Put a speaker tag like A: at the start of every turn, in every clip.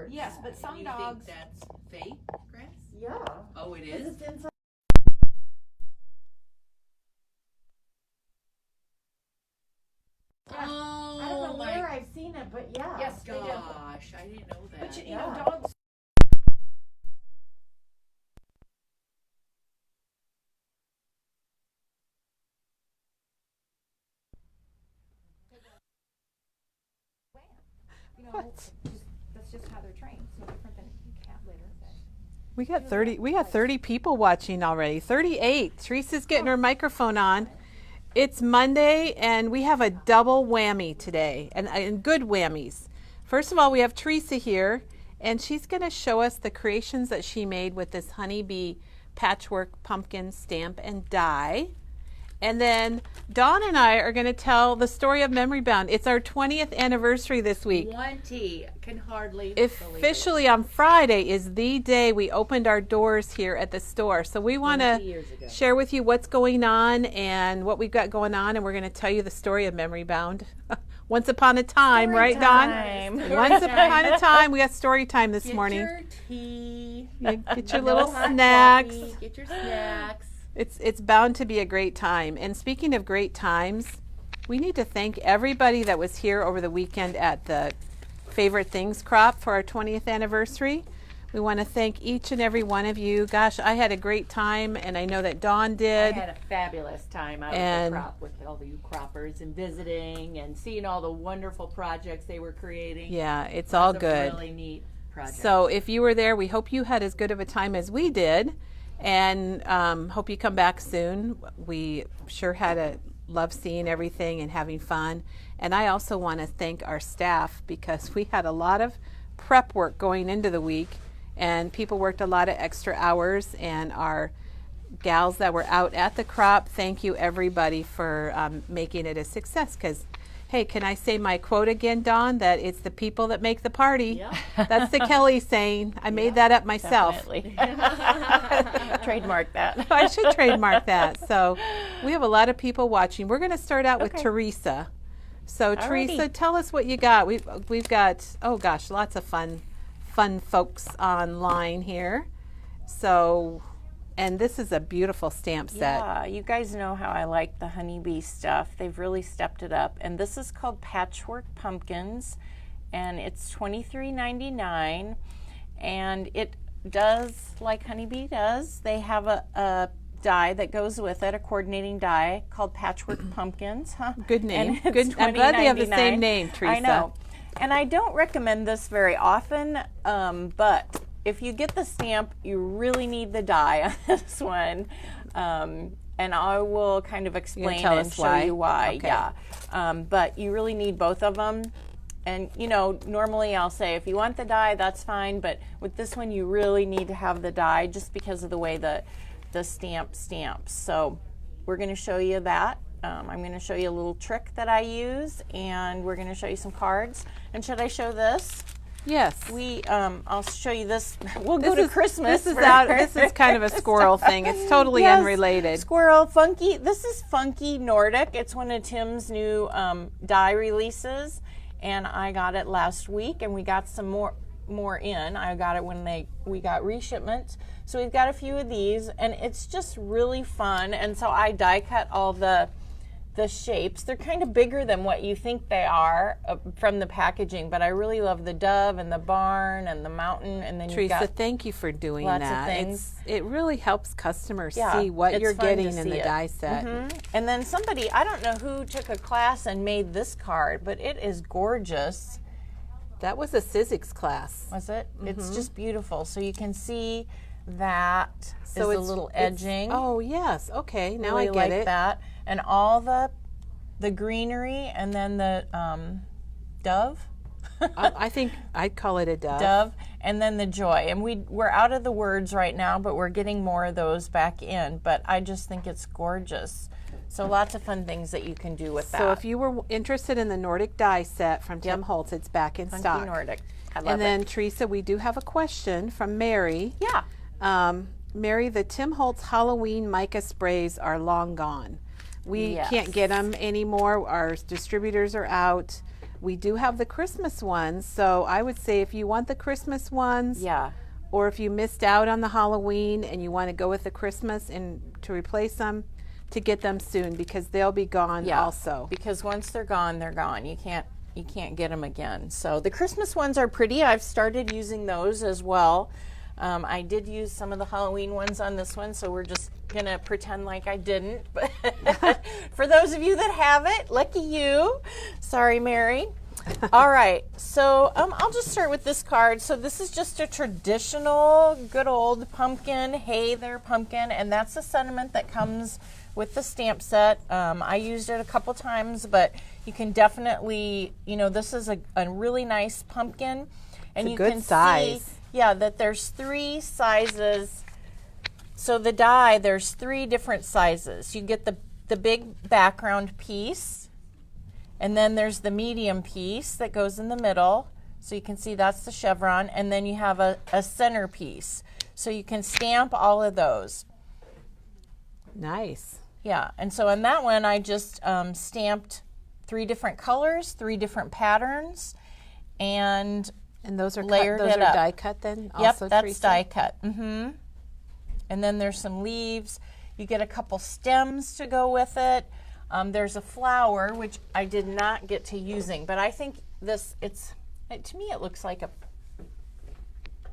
A: dirt.
B: Yes, but some
C: you
B: dogs.
C: think that's fake grass?
A: Yeah.
C: Oh, it is?
A: It's inside.
C: Oh,
A: I don't know
C: my
A: where I've seen it, but yeah.
B: Yes, they do.
C: gosh, I didn't know that.
B: But you
A: Yeah.
B: know, dogs. You know, that's just how they're trained. It's no different than cat litter.
D: We got 30 people watching already. 38. Teresa's getting her microphone on. It's Monday and we have a double whammy today and good whammies. First of all, we have Teresa here and she's going to show us the creations that she made with this honeybee patchwork pumpkin stamp and die. And then Dawn and I are going to tell the story of Memory Bound. It's our 20th anniversary this week.
C: 20. Can hardly believe it.
D: Officially on Friday is the day we opened our doors here at the store. So we want
C: 20
D: to
C: years ago.
D: share with you what's going on and what we've got going on. And we're going to tell you the story of Memory Bound. Once upon a time,
A: Story
D: right,
A: time.
D: Dawn? Once upon a time. We got story time this
C: Get
D: morning.
C: your tea.
D: Get your little
C: hot
D: snacks.
C: coffee, Get your snacks.
D: It's bound to be a great time. And speaking of great times, we need to thank everybody that was here over the weekend at the Favorite Things crop for our 20th anniversary. We want to thank each and every one of you. Gosh, I had a great time, and I know that Dawn
E: I
D: did.
E: had a fabulous time out at the crop with all the you croppers and visiting and seeing all the wonderful projects they were creating.
D: Yeah, it's all
E: Lots of
D: good.
E: Really neat projects.
D: So if you were there, we hope you had as good of a time as we did, and hope you come back soon. We sure had a love seeing everything and having fun. And I also want to thank our staff because we had a lot of prep work going into the week, and people worked a lot of extra hours. And our gals that were out at the crop, thank you everybody for making it a success. Because hey, can I say my quote again, Dawn? That it's the people that make the party.
E: Yeah.
D: That's the Kelly saying. I made that up myself.
E: Definitely. Trademark that.
D: I should trademark that. So we have a lot of people watching. We're going to start out with
E: Okay.
D: Teresa. So
E: Alrighty.
D: Teresa, tell us what you got. We've got, oh gosh, lots of fun folks online here. So, and this is a beautiful stamp set.
E: Yeah, you guys know how I like the honeybee stuff. They've really stepped it up. And this is called Patchwork Pumpkins, and it's $23.99. And it does like honeybee does. They have a die that goes with it, a coordinating die called Patchwork Pumpkins. Huh?
D: Good name.
E: And it's
D: Good. I'm glad they have the
E: $20.99.
D: same name, Teresa.
E: I know. And I don't recommend this very often, but if you get the stamp, you really need the die on this one. And I will kind of explain
D: tell
E: and
D: us
E: show
D: why?
E: you why.
D: Okay.
E: Yeah. But you really need both of them. And, you know, normally I'll say if you want the die, that's fine. But with this one, you really need to have the die just because of the way the stamp stamps. So we're going to show you that. I'm going to show you a little trick that I use, and we're going to show you some cards. And should I show this?
D: Yes.
E: I'll show you this. We'll go to Christmas.
D: This is kind of a squirrel thing. It's totally
E: Yes,
D: unrelated.
E: Squirrel, funky. This is Funky Nordic. It's one of Tim's new die releases, and I got it last week, and we got some more in. I got it when we got reshipments. So we've got a few of these, and it's just really fun. And so I die cut all the shapes. They're kind of bigger than what you think they are from the packaging, but I really love the dove and the barn and the mountain. And then
D: Teresa,
E: you've got
D: thank you for doing
E: lots of
D: that.
E: things.
D: It really helps customers
E: Yeah,
D: see what
E: it's
D: you're
E: fun to
D: getting in
E: see
D: the
E: it.
D: die set.
E: And then somebody, I don't know who took a class and made this card, but it is gorgeous.
D: That was a Sizzix class.
E: Was it? It's just beautiful. So you can see that
D: So
E: is
D: it's
E: a little
D: it's-
E: edging.
D: Oh yes, okay. Now
E: really
D: I get
E: like
D: it.
E: that. And all the greenery, and then the dove.
D: I think I'd call it a dove.
E: Dove, and then the joy. And we're out of the words right now, but we're getting more of those back in. But I just think it's gorgeous. So lots of fun things that you can do with that.
D: So if you were interested in the Nordic die set from Tim Holtz, it's back in
E: Funky
D: stock.
E: Nordic. I love
D: And then
E: it.
D: Teresa, we do have a question from Mary.
E: Yeah.
D: Mary, the Tim Holtz Halloween mica sprays are long gone. We
E: Yes.
D: can't get them anymore. Our distributors are out. we do have the Christmas ones. So I would say if you want the Christmas ones,
E: Yeah.
D: or if you missed out on the Halloween and you want to go with the Christmas and to replace them, to get them soon because they'll be gone also.
E: Because once they're gone, they're gone. You can't get them again. So the Christmas ones are pretty. I've started using those as well. I did use some of the Halloween ones on this one, so we're just gonna pretend like I didn't. But for those of you that have it, lucky you. Sorry, Mary. All right, so I'll just start with this card. So this is just a traditional, good old pumpkin. Hey there, pumpkin, and that's the sentiment that comes with the stamp set. I used it a couple times, but you can definitely, this is a really nice pumpkin, and
D: It's a
E: you
D: good
E: can
D: size.
E: see, that there's 3 sizes. So the die, there's 3 different sizes. You get the big background piece, and then there's the medium piece that goes in the middle. So you can see that's the chevron, and then you have a center piece. So you can stamp all of those.
D: Nice.
E: Yeah, and so on that one, I just stamped 3 different colors, 3 different patterns, and
D: those are
E: layered
D: those
E: it
D: are
E: up.
D: die cut then?
E: Yep,
D: Also,
E: that's
D: Teresa?
E: die cut. And then there's some leaves. You get a couple stems to go with it. There's a flower, which I did not get to using, but I think to me it looks like a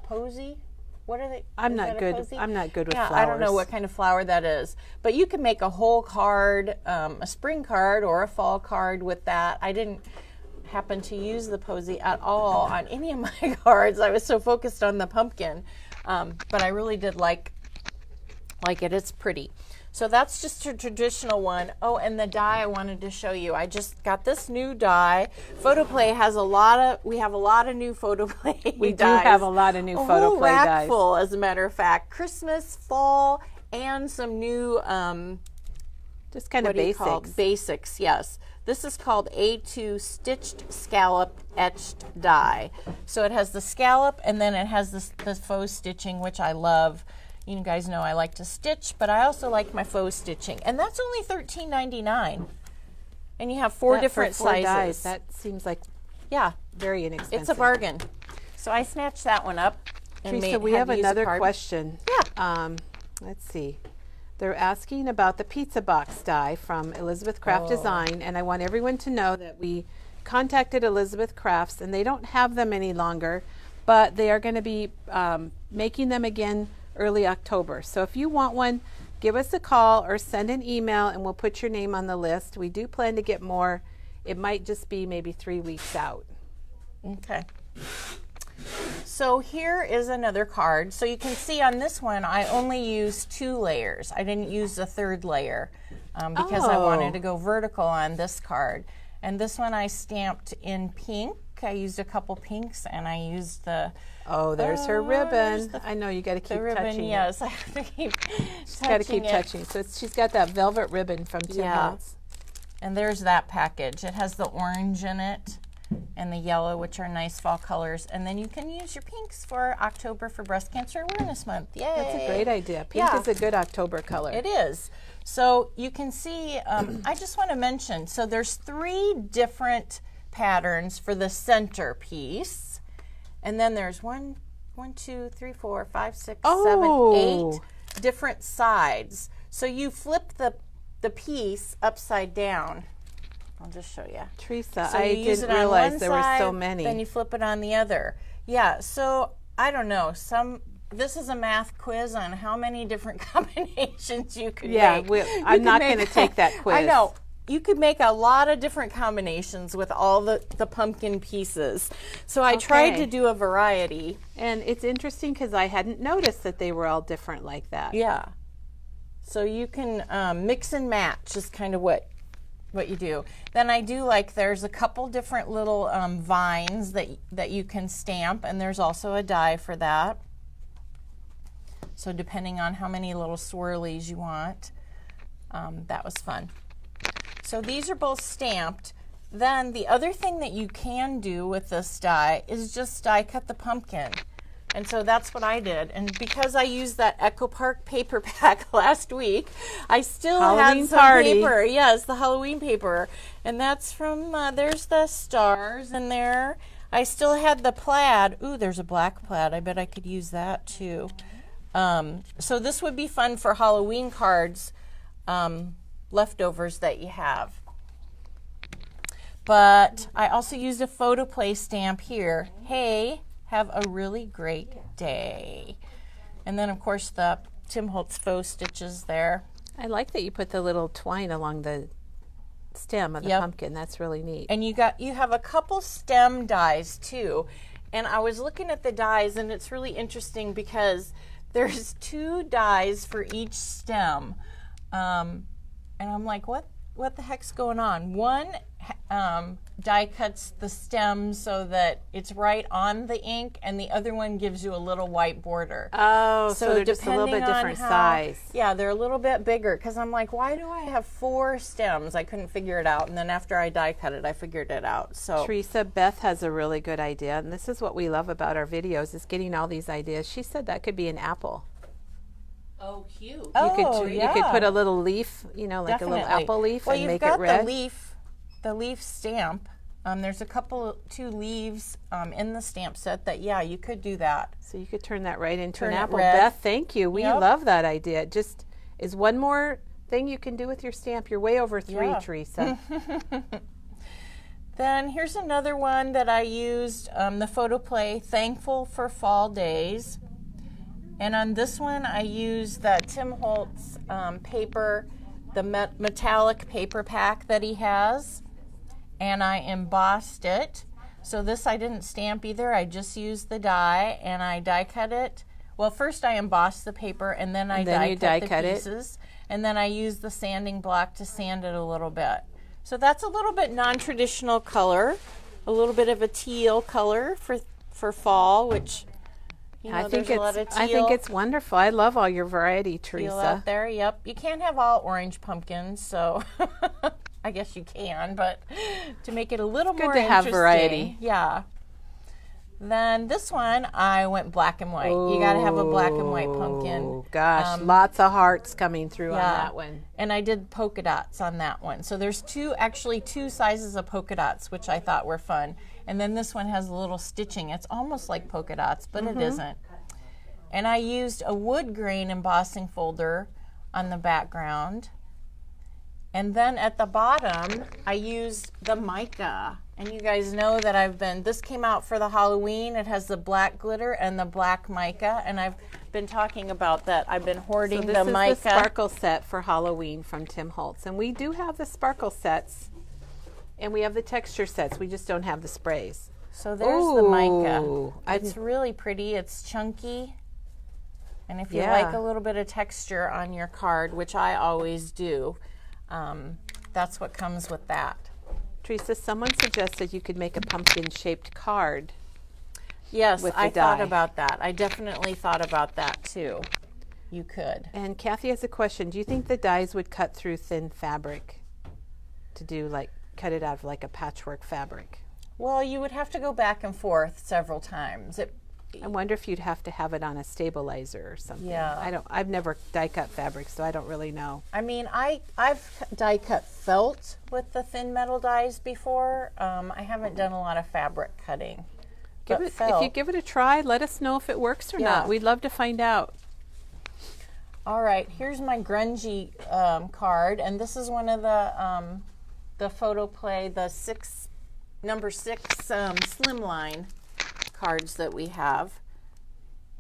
E: posy. What are they?
D: I'm
E: is
D: not
E: that a
D: good.
E: posy?
D: I'm not good with
E: Yeah,
D: flowers.
E: I don't know what kind of flower that is, but you can make a whole card, a spring card or a fall card with that. I didn't happen to use the posy at all on any of my cards. I was so focused on the pumpkin, but I really did like it. It's pretty. So that's just a traditional one. Oh, and the die I wanted to show you. I just got this new die. Photoplay has we have a lot of new Photoplay
D: We do
E: dies.
D: have a lot of new
E: whole
D: Photoplay
E: rack
D: dies.
E: full, as a matter of fact. Christmas, fall, and some new
D: Just kind of
E: what do you call
D: basics.
E: it? Basics, yes. This is called A2 Stitched Scallop Etched Die. So it has the scallop, and then it has the faux stitching, which I love. You guys know I like to stitch, but I also like my faux stitching. And that's only $13.99. And you have 4
D: That-
E: different
D: for 4
E: sizes.
D: dies, that seems like
E: Yeah,
D: very inexpensive.
E: it's a bargain. So I snatched that one up. And
D: Teresa, we have
E: had to use a
D: another
E: card.
D: question.
E: Yeah.
D: Let's see. They're asking about the pizza box die from Elizabeth Craft Design, and I want everyone to know that we contacted Elizabeth Crafts, and they don't have them any longer, but they are going to be making them again early October. So if you want one, give us a call or send an email, and we'll put your name on the list. We do plan to get more. It might just be maybe 3 weeks out.
E: Okay. So here is another card. So you can see on this one, I only used 2 layers. I didn't use a 3rd layer because I wanted to go vertical on this card. And this one I stamped in pink. I used a couple pinks, and I used the
D: Oh, there's her ribbon. I know you got to keep
E: ribbon.
D: touching it.
E: Yes, I have to keep.
D: She's got to keep touching. So she's got that velvet ribbon from Tim
E: Yeah.
D: Holtz.
E: And there's that package. It has the orange in it and the yellow, which are nice fall colors. And then you can use your pinks for October for Breast Cancer Awareness Month. Yay!
D: That's a great idea. Pink
E: Yeah.
D: is a good October color.
E: It is. So you can see, I just want to mention, so there's 3 different patterns for the center piece. And then there's 1, 2, 3, 4, 5, 6, 7, 8 different sides. So you flip the piece upside down. I'll just show you.
D: Teresa,
E: So
D: I
E: you use
D: didn't
E: it on
D: realize
E: one
D: there were so
E: side,
D: many.
E: Then you flip it on the other. Yeah, so I don't know. This is a math quiz on how many different combinations you could make.
D: I'm not going to take that quiz.
E: I know. You could make a lot of different combinations with all the pumpkin pieces. So I tried
D: Okay.
E: to do a variety.
D: And it's interesting because I hadn't noticed that they were all different like that.
E: Yeah. So you can mix and match is kind of what you do. Then I do there's a couple different little vines that you can stamp, and there's also a die for that. So depending on how many little swirlies you want, that was fun. So these are both stamped. Then the other thing that you can do with this die is just die cut the pumpkin. And so that's what I did. And because I used that Echo Park paper pack last week, I still
D: Halloween
E: had some
D: party.
E: paper. Yes, the Halloween paper. And that's from, there's the stars in there. I still had the plaid. Ooh, there's a black plaid. I bet I could use that too. So this would be fun for Halloween cards, leftovers that you have. But I also used a photo play stamp here. Hey, have a really great day. And then, of course, the Tim Holtz faux stitches there.
D: I like that you put the little twine along the stem of the
E: Yep.
D: pumpkin. That's really neat.
E: And you have a couple stem dies too. And I was looking at the dies, and it's really interesting because there's 2 dies for each stem. And I'm like, what the heck's going on? One die cuts the stem so that it's right on the ink, and the other one gives you a little white border.
D: Oh, so they're just a little bit
E: depending on
D: different size.
E: Yeah, they're a little bit bigger because I'm like, why do I have 4 stems? I couldn't figure it out, and then after I die cut it, I figured it out. So
D: Teresa, Beth has a really good idea, and this is what we love about our videos, is getting all these ideas. She said that could be an apple.
C: Oh, cute.
E: Oh,
D: You could put a little leaf, like a
E: definitely.
D: little apple leaf,
E: well,
D: and
E: you've
D: make
E: got
D: it red.
E: the leaf stamp. There's a couple, 2 leaves in the stamp set that, yeah, you could do that.
D: So you could turn that right into an
E: Turn it
D: apple.
E: red.
D: Beth, thank you. We
E: Yep.
D: love that idea. It just is one more thing you can do with your stamp. You're way over 3,
E: Yeah.
D: Teresa.
E: Then here's another one that I used, the photo play, Thankful for Fall Days. And on this one, I used that Tim Holtz paper, the metallic paper pack that he has, and I embossed it. So this I didn't stamp either. I just used the die, and I die cut it. Well, first I embossed the paper, and then I die cut the pieces. And then I used the sanding block to sand it a little bit. So that's a little bit non-traditional color, a little bit of a teal color for fall, which
D: I think
E: there's a lot of teal.
D: I think it's wonderful. I love all your variety,
E: Teal
D: Teresa.
E: out there. Yep, you can't have all orange pumpkins, so I guess you can, but to make it a little
D: Good
E: more
D: to have
E: interesting,
D: variety.
E: Yeah. Then this one, I went black and white. You got to have a black and white pumpkin.
D: Oh gosh, lots of hearts coming through on that one.
E: And I did polka dots on that one. So there's actually two sizes of polka dots, which I thought were fun. And then this one has a little stitching. It's almost like polka dots, but it isn't. And I used a wood grain embossing folder on the background. And then at the bottom, I used the mica. And you guys know that this came out for the Halloween. It has the black glitter and the black mica. And I've been talking about that. I've been hoarding
D: So
E: the mica.
D: this is the sparkle set for Halloween from Tim Holtz. And we do have the sparkle sets. And we have the texture sets. We just don't have the sprays.
E: So there's the mica.
D: Ooh,
E: It's really pretty. It's chunky. And if you
D: Yeah.
E: like a little bit of texture on your card, which I always do, that's what comes with that.
D: Teresa, someone suggested you could make a pumpkin-shaped card.
E: Yes,
D: with the
E: I thought
D: die.
E: about that. I definitely thought about that too. You could.
D: And Kathy has a question. Do you think the dies would cut through thin fabric to do cut it out of like a patchwork fabric?
E: Well, you would have to go back and forth several times.
D: I wonder if you'd have to have it on a stabilizer or something.
E: Yeah.
D: I've never die cut fabric, so I don't really know.
E: I mean, I've die cut felt with the thin metal dies before. I haven't done a lot of fabric cutting.
D: If you give it a try, let us know if it works or not. We'd love to find out.
E: All right, here's my grungy card, and this is one of the photo play, the number 6 slimline cards that we have.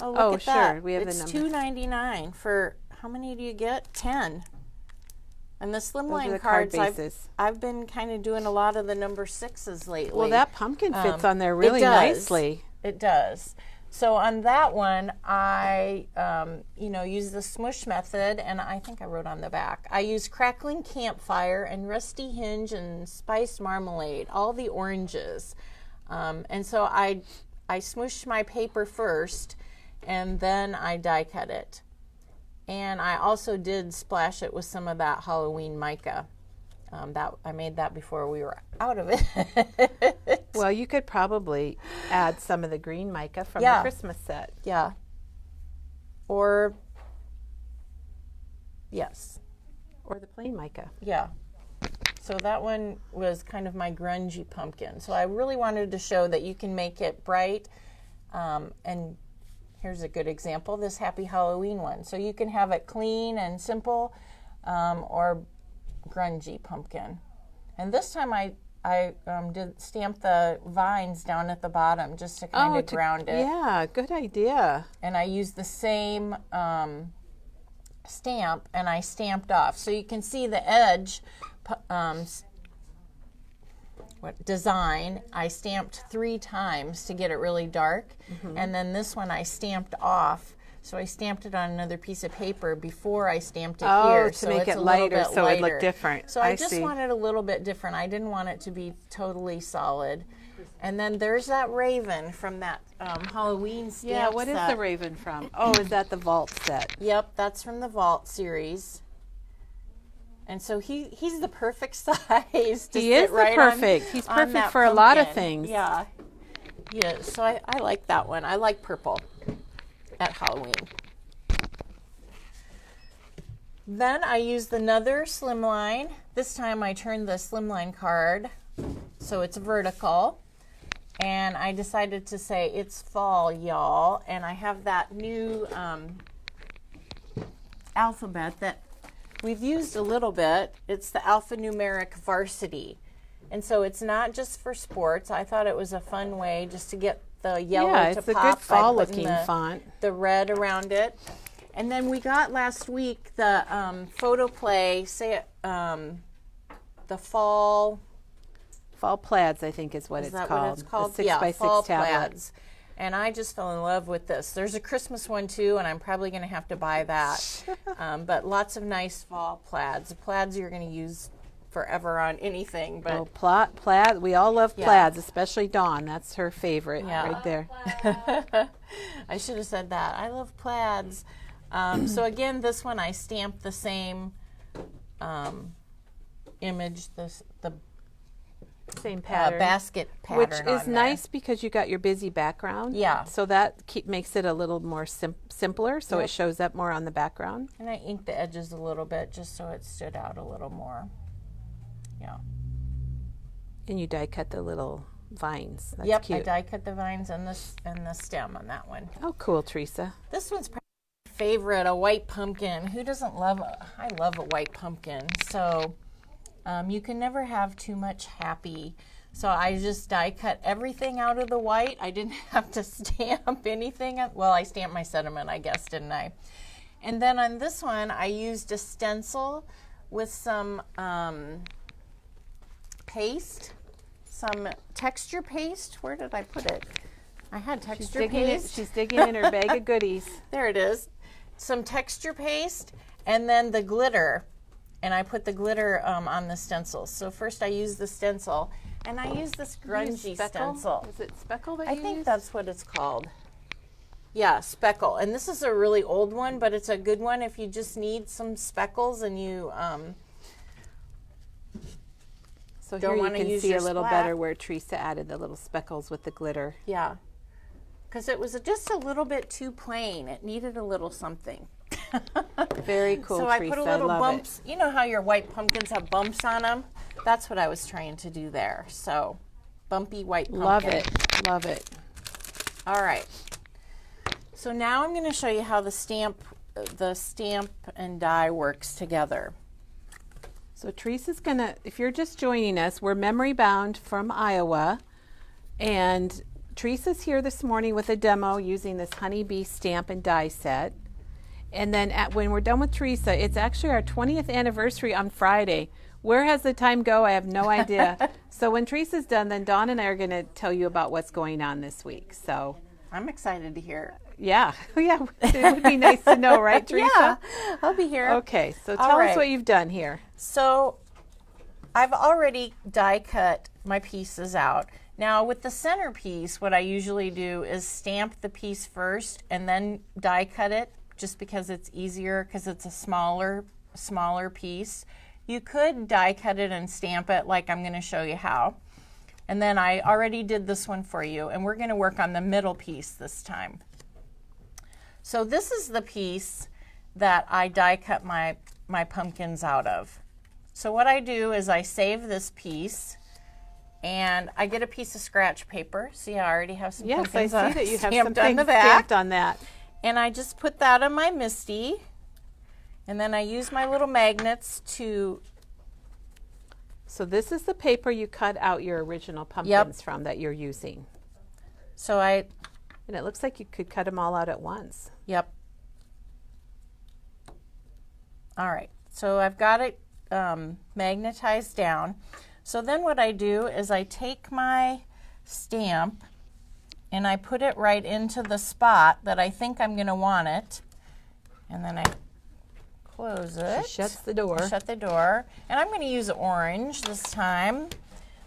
E: Oh, look at
D: sure.
E: that.
D: We have
E: it's
D: the number.
E: $2.99 for how many do you get? 10. And the
D: Those are
E: slimline
D: the card
E: cards,
D: bases.
E: I've been kind of doing a lot of the number 6s lately.
D: Well, that pumpkin fits on there
E: It
D: really
E: does.
D: nicely.
E: It does. So on that one, I, use the smush method, and I think I wrote on the back. I use crackling campfire and rusty hinge and spiced marmalade, all the oranges. And so I smushed my paper first, and then I die cut it. And I also did splash it with some of that Halloween mica. That I made that before we were out of it.
D: Well, you could probably add some of the green mica from
E: Yeah.
D: the Christmas set.
E: Yeah. Or, yes.
D: Or the plain mica.
E: Yeah. So that one was kind of my grungy pumpkin. So I really wanted to show that you can make it bright. And here's a good example, this Happy Halloween one. So you can have it clean and simple, or grungy pumpkin. And this time I did stamp the vines down at the bottom just to kind of ground it.
D: Yeah, good idea.
E: And I used the same stamp, and I stamped off. So you can see the edge design. I stamped 3 times to get it really dark. And then this one I stamped off. So I stamped it on another piece of paper before I stamped it here.
D: To
E: so
D: make
E: it's
D: it
E: a little
D: lighter
E: bit
D: so it
E: lighter.
D: looked different.
E: So I just
D: see.
E: wanted a little bit different. I didn't want it to be totally solid. And then there's that raven from that Halloween stamp
D: Yeah, what is
E: set.
D: the raven from? Oh, is that the vault set?
E: Yep, that's from the Vault series. And so he's the perfect size to
D: He
E: sit
D: is the
E: right
D: perfect.
E: on,
D: He's
E: on
D: perfect
E: that
D: for a lot of
E: pumpkin.
D: things.
E: Yeah. Yeah, so I like that one. I like purple at Halloween. Then I used another slimline. This time I turned the slimline card so it's vertical. And I decided to say, it's fall, y'all. And I have that new alphabet that we've used a little bit. It's the alphanumeric varsity. And so it's not just for sports. I thought it was a fun way just to get the yellow
D: Yeah,
E: to
D: it's a
E: pop
D: good
E: by
D: fall
E: putting
D: looking font.
E: the red around it. And then we got last week the photo play, the fall.
D: Fall plaids, I think is what
E: Is
D: it's
E: that
D: called.
E: what it's called?
D: The 6x6
E: fall
D: tablet.
E: plaids. And I just fell in love with this. There's a Christmas one too, and I'm probably going to have to buy that. But lots of nice fall plaids. The plaids you're going to use forever on anything. But
D: Well, plaid. We all love
E: Yeah.
D: plaids, especially Dawn. That's her favorite
E: Yeah.
D: right there.
E: I should have said that. I love plaids. So again, this one I stamped the same image, the
D: Same pattern.
E: basket pattern
D: Which is
E: on
D: nice because you got your busy background.
E: Yeah.
D: So that makes it a little more simpler, so
E: Yep.
D: it shows up more on the background.
E: there. And I inked the edges a little bit just so it stood out a little more. Yeah.
D: And you die cut the little vines. That's
E: Yep,
D: cute.
E: I die cut the vines and the stem on that one.
D: Oh, cool, Teresa.
E: This one's probably my favorite, a white pumpkin. Who doesn't love I love a white pumpkin. So you can never have too much happy. So I just die cut everything out of the white. I didn't have to stamp anything. Well, I stamped my sentiment, I guess, didn't I? And then on this one, I used a stencil with some paste, some texture paste. Where did I put it? I had texture paste.
D: She's digging in her bag of goodies.
E: There it is. Some texture paste and then the glitter. And I put the glitter on the stencil. So first I used the stencil and I used this grungy stencil.
D: Is it speckle that
E: I
D: you
E: think
D: used?
E: that's what it's called. Yeah, speckle. And this is a really old one, but it's a good one if you just need some speckles and you
D: So
E: don't
D: here you
E: wanna
D: can
E: use
D: see a
E: your
D: little
E: splat.
D: better where Teresa added the little speckles with the glitter.
E: yeah. Because it was just a little bit too plain. It needed a little something.
D: Very cool,
E: So
D: Teresa.
E: I put a little
D: love
E: bumps. You know how your white pumpkins have bumps on them? That's what I was trying to do there. So bumpy white
D: it.
E: pumpkin.
D: Love it. Love it.
E: All right. So now I'm going to show you how the stamp and die works together.
D: So Teresa's gonna, if you're just joining us, we're memory bound from Iowa, and Teresa's here this morning with a demo using this honeybee stamp and die set. And then when we're done with Teresa, it's actually our 20th anniversary on Friday. Where has the time go? I have no idea. So when Teresa's done, then Dawn and I are going to tell you about what's going on this week. So
E: I'm excited to hear.
D: yeah, yeah, it would be nice to know, right, Teresa?
E: Yeah, I'll be here.
D: Okay, so
E: All
D: tell us
E: right.
D: what you've done here.
E: So I've already die cut my pieces out. Now with the centerpiece, what I usually do is stamp the piece first and then die cut it, just because it's easier because it's a smaller piece. You could die cut it and stamp it like I'm going to show you how. And then I already did this one for you, and we're going to work on the middle piece this time. So this is the piece that I die cut my pumpkins out of. So what I do is I save this piece, and I get a piece of scratch paper. See, I already have some
D: Yes, I
E: pumpkins
D: see that you have
E: stamped
D: some
E: on the
D: things
E: back.
D: stamped on that.
E: And I just put that on my MISTI, and then I use my little magnets to...
D: So this is the paper you cut out your original pumpkins from that you're using.
E: So
D: And it looks like you could cut them all out at once.
E: Yep. All right, so I've got it magnetized down. So then what I do is I take my stamp and I put it right into the spot that I think I'm going to want it. And then I close it.
D: She shuts the door.
E: Shut the door. And I'm going to use orange this time.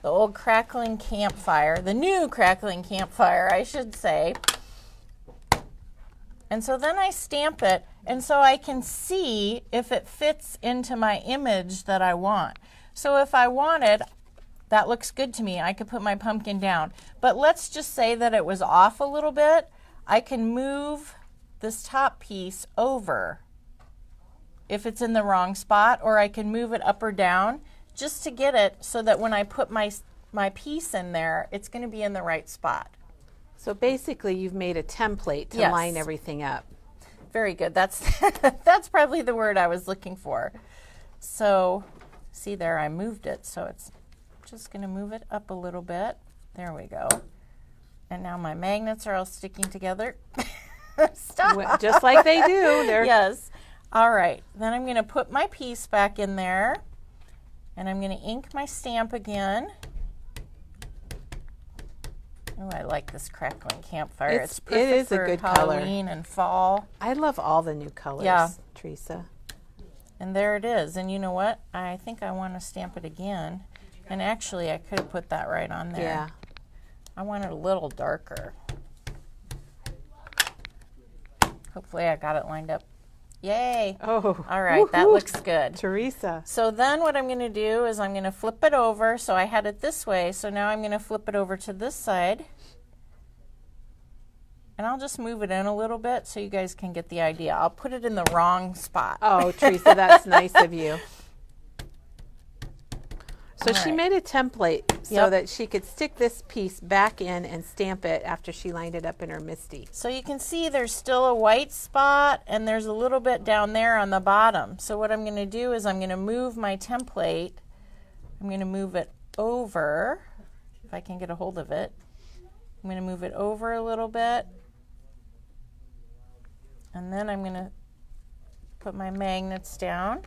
E: The old crackling campfire. The new crackling campfire, I should say. And so then I stamp it, and so I can see if it fits into my image that I want. So if I wanted, that looks good to me, I could put my pumpkin down. But let's just say that it was off a little bit. I can move this top piece over if it's in the wrong spot, or I can move it up or down just to get it so that when I put my piece in there, it's going to be in the right spot.
D: So basically you've made a template to
E: Yes.
D: line everything up.
E: Very good. That's that's probably the word I was looking for. So see there, I moved it. So it's just going to move it up a little bit. There we go. And now my magnets are all sticking together. Stop.
D: Just like they do. They're
E: Yes. All right. Then I'm going to put my piece back in there. And I'm going to ink my stamp again. Oh, I like this crackling campfire. It's perfect
D: it is a
E: for
D: good color.
E: Halloween and fall.
D: I love all the new colors,
E: Yeah.
D: Teresa.
E: And there it is. And you know what? I think I want to stamp it again. And actually, I could have put that right on there.
D: Yeah.
E: I want it a little darker. Hopefully, I got it lined up. Yay!
D: Oh.
E: All right, that
D: woohoo.
E: looks good.
D: Teresa.
E: So then what I'm going to do is I'm going to flip it over. So I had it this way. So now I'm going to flip it over to this side. And I'll just move it in a little bit so you guys can get the idea. I'll put it in the wrong spot.
D: Oh, Teresa, that's nice of you. So
E: All
D: she
E: right.
D: made a template so
E: Yep.
D: that she could stick this piece back in and stamp it after she lined it up in her MISTI.
E: So you can see there's still a white spot and there's a little bit down there on the bottom. So what I'm going to do is I'm going to move my template. I'm going to move it over, if I can get a hold of it. I'm going to move it over a little bit. And then I'm going to put my magnets down.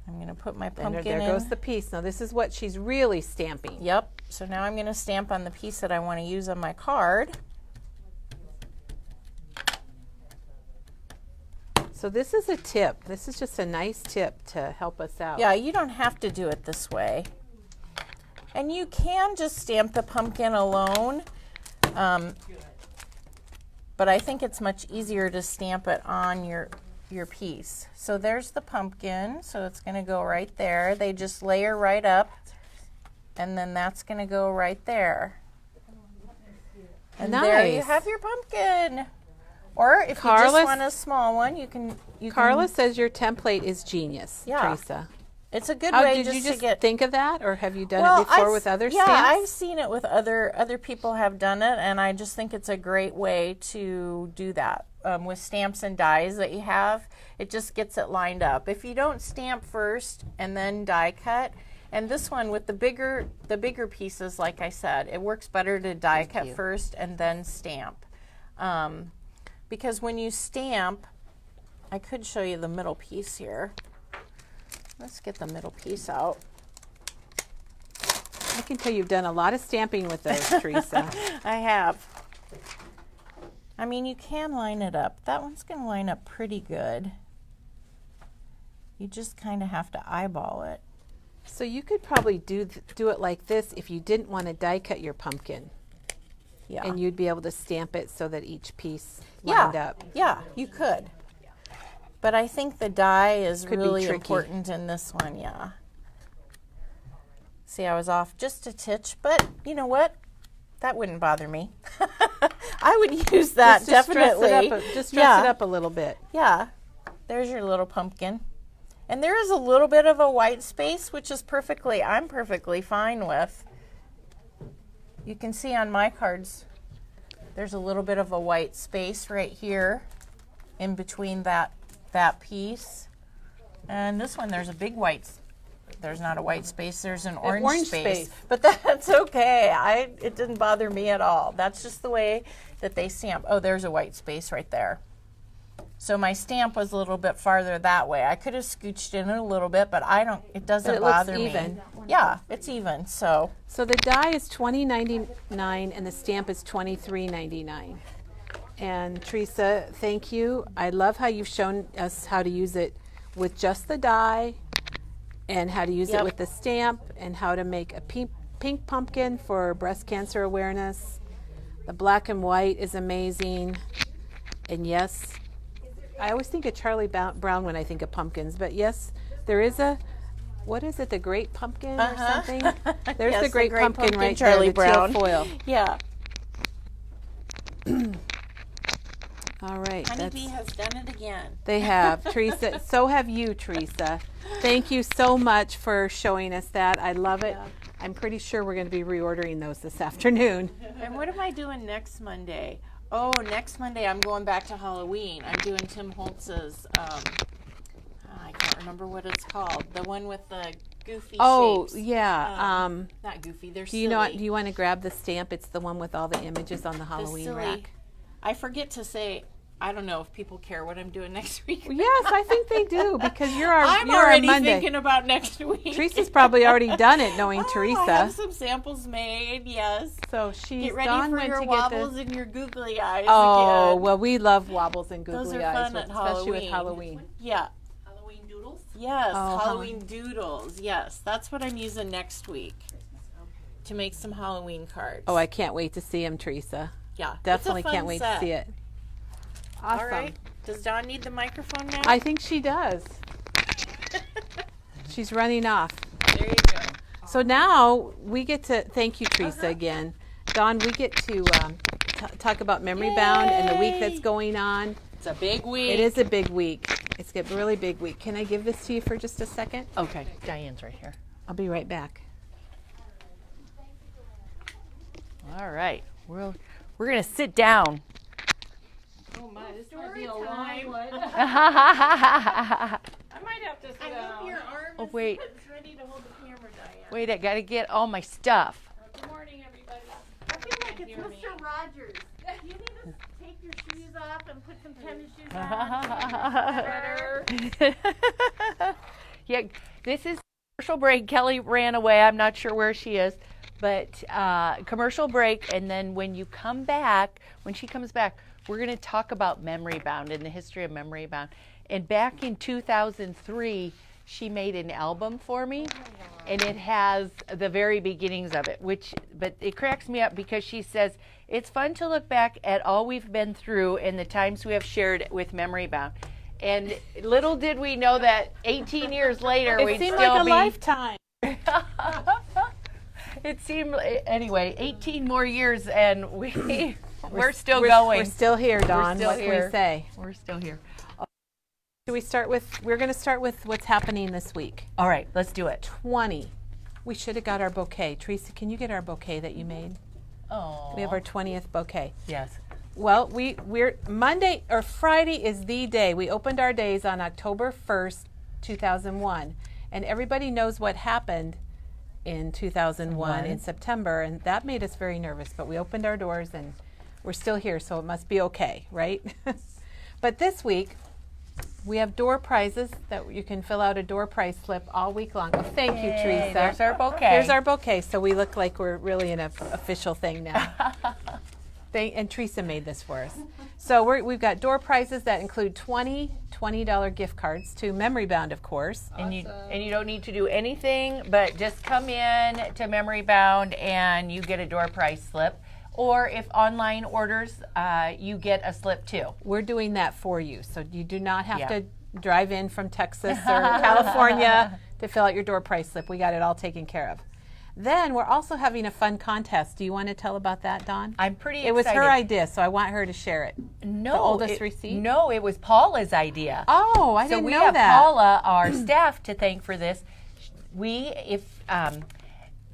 E: I'm going to put my
D: And
E: pumpkin
D: there
E: in.
D: goes the piece. Now this is what she's really stamping.
E: Yep. So now I'm going to stamp on the piece that I want to use on my card.
D: So this is a tip. This is just a nice tip to help us out.
E: Yeah, you don't have to do it this way. And you can just stamp the pumpkin alone, but I think it's much easier to stamp it on your piece. So there's the pumpkin, so it's going to go right there. They just layer right up, and then that's going to go right there. And there you
D: Nice.
E: have your pumpkin. Or if you
D: Carlos-
E: just want a small one, you can.
D: Carla says your template is genius,
E: Yeah.
D: Teresa.
E: It's a good
D: How
E: way
D: did
E: just
D: you just
E: to get.
D: think of that, or have you done it before
E: I've
D: with other
E: yeah,
D: stamps?
E: I've seen it with other people have done it, and I just think it's a great way to do that with stamps and dies that you have. It just gets it lined up. If you don't stamp first and then die cut, and this one with the bigger pieces, like I said, it works better to die cut
D: you.
E: first and then stamp, because when you stamp, I could show you the middle piece here. Let's get the middle piece out.
D: I can tell you've done a lot of stamping with those, Teresa.
E: I have. I mean, you can line it up. That one's going to line up pretty good. You just kind of have to eyeball it.
D: So you could probably do it like this if you didn't want to die cut your pumpkin.
E: Yeah.
D: And you'd be able to stamp it so that each piece lined up.
E: Yeah, you could. But I think the die is
D: Could be
E: really
D: tricky.
E: important in this one, yeah. See, I was off just a titch, but you know what? That wouldn't bother me. I would use that,
D: Just to
E: definitely.
D: Just dress it up a little bit.
E: Yeah, there's your little pumpkin. And there is a little bit of a white space, which is I'm perfectly fine with. You can see on my cards, there's a little bit of a white space right here in between that piece. And this one, there's a big there's not a white space, there's an orange space. But that's okay. It didn't bother me at all. That's just the way that they stamp. Oh, there's a white space right there. So my stamp was a little bit farther that way. I could have scooched in it a little bit, but it doesn't bother me.
D: Even.
E: Yeah, it's even. So
D: So the die is $20.99 and the stamp is $23.99. And Teresa, thank you. I love how you've shown us how to use it with just the die and how to use it with the stamp and how to make a pink pumpkin for breast cancer awareness. The black and white is amazing. And yes, I always think of Charlie Brown when I think of pumpkins, but yes, there is what is it, the Great Pumpkin or something? There's
E: Yes,
D: the Great Pumpkin right
E: Charlie
D: there, the
E: Brown.
D: teal foil.
E: yeah.
D: All right.
E: Honeybee has done it again.
D: They have. Teresa, so have you, Teresa. Thank you so much for showing us that. I love it. I'm pretty sure we're going to be reordering those this afternoon.
E: And what am I doing next Monday? Oh, next Monday I'm going back to Halloween. I'm doing Tim Holtz's, I can't remember what it's called. The one with the goofy shapes.
D: Yeah.
E: Not goofy, they're
D: Do
E: silly.
D: you want to grab the stamp? It's the one with all the images on the
E: The
D: Halloween
E: silly.
D: rack.
E: I forget to say, I don't know if people care what I'm doing next week.
D: Yes, I think they do because you're
E: I'm
D: our
E: already
D: Monday.
E: thinking about next week.
D: Teresa's probably already done it, knowing
E: I
D: Teresa.
E: have some samples made, yes.
D: So she's
E: Get ready
D: Dawn
E: for
D: went
E: your
D: to
E: wobbles
D: get
E: and your googly eyes
D: Oh,
E: again.
D: well, we love wobbles and
E: Those
D: googly
E: are
D: eyes,
E: fun at
D: especially with
E: Halloween.
D: Halloween.
E: Yeah.
C: Halloween doodles?
E: Yes,
D: Oh,
E: Halloween doodles. Yes, that's what I'm using next week to make some Halloween cards.
D: Oh, I can't wait to see him, Teresa.
E: yeah,
D: Definitely
E: it's a fun
D: can't wait
E: set.
D: to see it. Awesome.
E: All right. Does Dawn need the microphone now?
D: I think she does. She's running off.
E: There you go.
D: So now we get to thank you, Teresa, again. Dawn, we get to talk about Memory Bound and the week that's going on.
C: It's a big week.
D: It is a big week. It's a really big week. Can I give this to you for just a second?
C: Okay, Diane's right here.
D: I'll be right back.
C: All right, we're gonna sit down.
E: Oh my, this might be a long one.
C: I
E: might have to sit down. I hope your arm
C: Oh, wait.
E: is ready to hold the camera, Diane.
C: Wait, I gotta get all my stuff.
E: Good morning, everybody. I feel like it's Mr. Rogers. You need to take your shoes off and put some tennis shoes on.
C: Yeah, this is commercial break. Kelly ran away. I'm not sure where she is, but commercial break. And then when she comes back, we're going to talk about Memory Bound and the history of Memory Bound. And back in 2003, she made an album for me, and it has the very beginnings of it, but it cracks me up because she says, it's fun to look back at all we've been through and the times we have shared with Memory Bound. And little did we know that 18 years later, we'd
D: seemed
C: still
D: like a
C: be...
D: lifetime.
C: It seemed, anyway, 18 more years, and we're still
D: We're
C: going.
D: still here, Dawn.
C: still
D: What can
C: here.
D: we say?
C: We're still here.
D: We're going to start with what's happening this week.
C: All right, let's do it.
D: 20. We should have got our bouquet. Teresa, can you get our bouquet that you made?
C: Oh,
D: We have our 20th bouquet.
C: yes.
D: Well, we're Monday or Friday is the day. We opened our days on October 1st, 2001. And everybody knows what happened in 2001 in September, and that made us very nervous. But we opened our doors and we're still here, so it must be okay, right? But this week, we have door prizes that you can fill out a door prize slip all week long. Oh, thank you, Teresa.
C: There's our bouquet.
D: Here's our bouquet, so we look like we're really in an official thing now. And Teresa made this for us. So we've got door prizes that include $20 gift cards to Memory Bound, of course.
C: And you don't need to do anything but just come in to Memory Bound and you get a door prize slip. Or if online orders, you get a slip too.
D: We're doing that for you, so you do not have to drive in from Texas or California to fill out your door price slip. We got it all taken care of. Then we're also having a fun contest. Do you want to tell about that, Dawn?
C: I'm pretty excited.
D: It was her idea, so I want her to share it.
C: No,
D: the oldest receipt?
C: No, it was Paula's idea.
D: Oh, I
C: so
D: didn't
C: we
D: know
C: have
D: that.
C: Paula, our staff, to thank for this.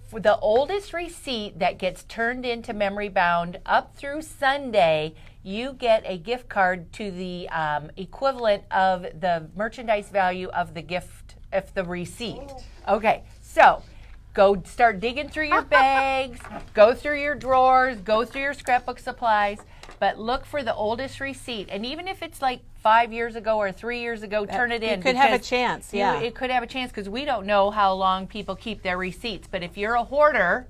C: For the oldest receipt that gets turned into Memory Bound up through Sunday, you get a gift card to the equivalent of the merchandise value of the gift, of the receipt. Okay, so go start digging through your bags, go through your drawers, go through your scrapbook supplies, but look for the oldest receipt. And even if it's like 5 years ago or 3 years ago, turn it in.
D: It could have a chance, yeah.
C: It could have a chance because we don't know how long people keep their receipts. But if you're a hoarder,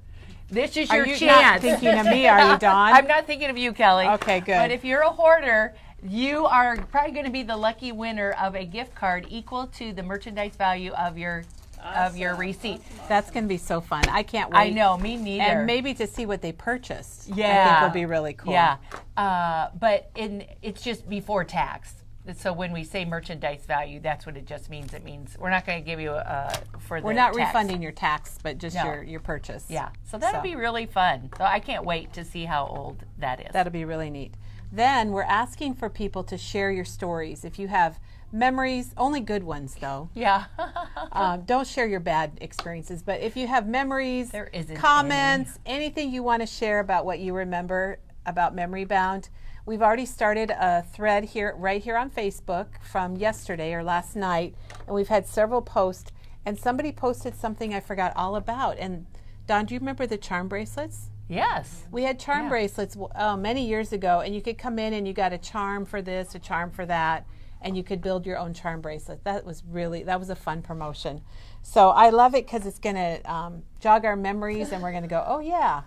C: this is your chance.
D: Are you not thinking of me, are you, Dawn?
C: I'm not thinking of you, Kelly.
D: Okay, good.
C: But if you're a hoarder, you are probably going to be the lucky winner of a gift card equal to the merchandise value of your receipt.
D: That's going to be so fun. I can't wait.
C: I know, me neither.
D: And maybe to see what they purchased.
C: Yeah.
D: I think will be really cool.
C: Yeah. But it's just before tax. So when we say merchandise value, that's what it just means. It means we're not going to give you for the
D: We're not
C: tax.
D: refunding your tax, but just
C: No.
D: your purchase.
C: Yeah. So that'll be really fun. So I can't wait to see how old that is.
D: That'll be really neat. Then we're asking for people to share your stories. If you have memories, only good ones though.
C: Yeah.
D: Don't share your bad experiences, but if you have memories,
C: There isn't
D: comments, anything you want to share about what you remember about Memory Bound, we've already started a thread here, right here on Facebook from yesterday or last night, and we've had several posts, and somebody posted something I forgot all about. And Dawn, do you remember the charm bracelets?
C: Yes.
D: We had charm bracelets many years ago, and you could come in and you got a charm for this, a charm for that, and you could build your own charm bracelet. That was a fun promotion. So I love it because it's going to jog our memories, and we're going to go, oh yeah.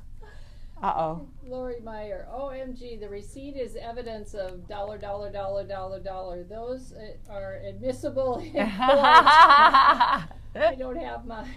D: Uh-oh.
A: Lori Meyer, OMG, the receipt is evidence of dollar. Those are admissible in court. I don't have mine.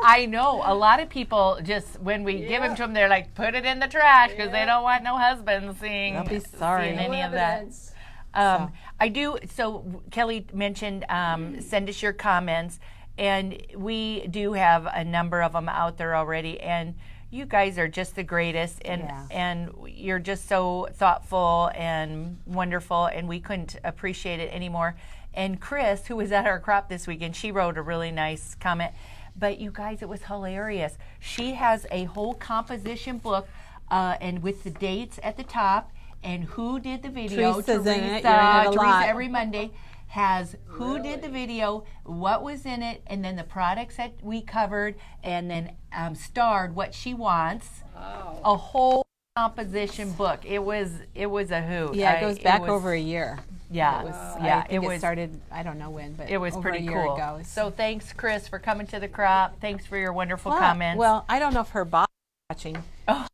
C: I know. A lot of people just, when we give them to them, they're like, put it in the trash because they don't want no husband seeing,
D: They'll be sorry.
C: seeing any
A: No
C: of that.
A: evidence.
C: I do. So Kelly mentioned send us your comments, and we do have a number of them out there already. And you guys are just the greatest, and you're just so thoughtful and wonderful, and we couldn't appreciate it anymore. And Chris, who was at our crop this weekend, she wrote a really nice comment. But you guys, it was hilarious. She has a whole composition book, and with the dates at the top, and who did the video.
D: Teresa's in it. You're in it a lot.
C: Teresa every Monday has who did the video, what was in it, and then the products that we covered, and then starred what she wants.
A: Wow.
C: A whole composition book. It was a hoot.
D: Yeah, it goes back over a year.
C: Yeah,
D: I think it started, I don't know when, but
C: it was
D: over
C: pretty
D: a year
C: cool.
D: ago.
C: So thanks, Chris, for coming to the crop. Thanks for your wonderful comments.
D: Well, I don't know if her boss is watching.
C: Oh.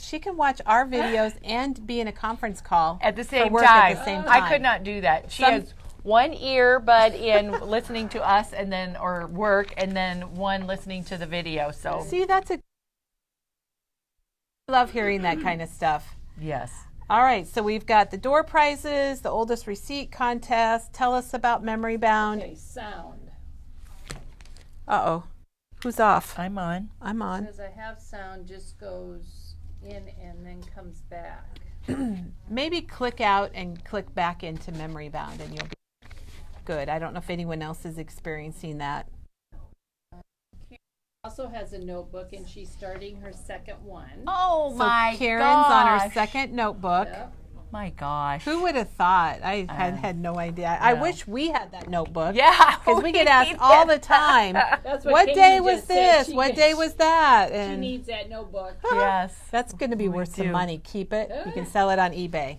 D: She can watch our videos and be in a conference call
C: at the same
D: for work
C: time.
D: At the same time.
C: I could not do that. She has one earbud in listening to us, and then or work, and then one listening to the video. So
D: see, I love hearing that kind of stuff.
C: Yes.
D: All right, so we've got the door prizes, the oldest receipt contest. Tell us about Memory Bound.
A: Okay, sound.
D: Uh-oh. Who's off?
C: I'm on.
D: I'm on.
A: Because I have sound, just goes in and then comes back.
D: Maybe click out and click back into Memory Bound, and you'll be good. I don't know if anyone else is experiencing that.
A: Also has a notebook, and she's starting her second one.
C: Oh
D: So
C: my
D: Karen's
C: gosh.
D: on her second notebook.
A: Yep.
C: My gosh.
D: Who would have thought? I had no idea. I wish we had that notebook.
C: Yeah.
D: Because we get asked all the time,
A: That's
D: what
A: Katie
D: day was
A: just said.
D: this? What day was that?
A: She
D: And
A: needs that notebook.
C: Yes.
D: that's going to be worth some
C: do.
D: money. Keep it. You can sell it on eBay.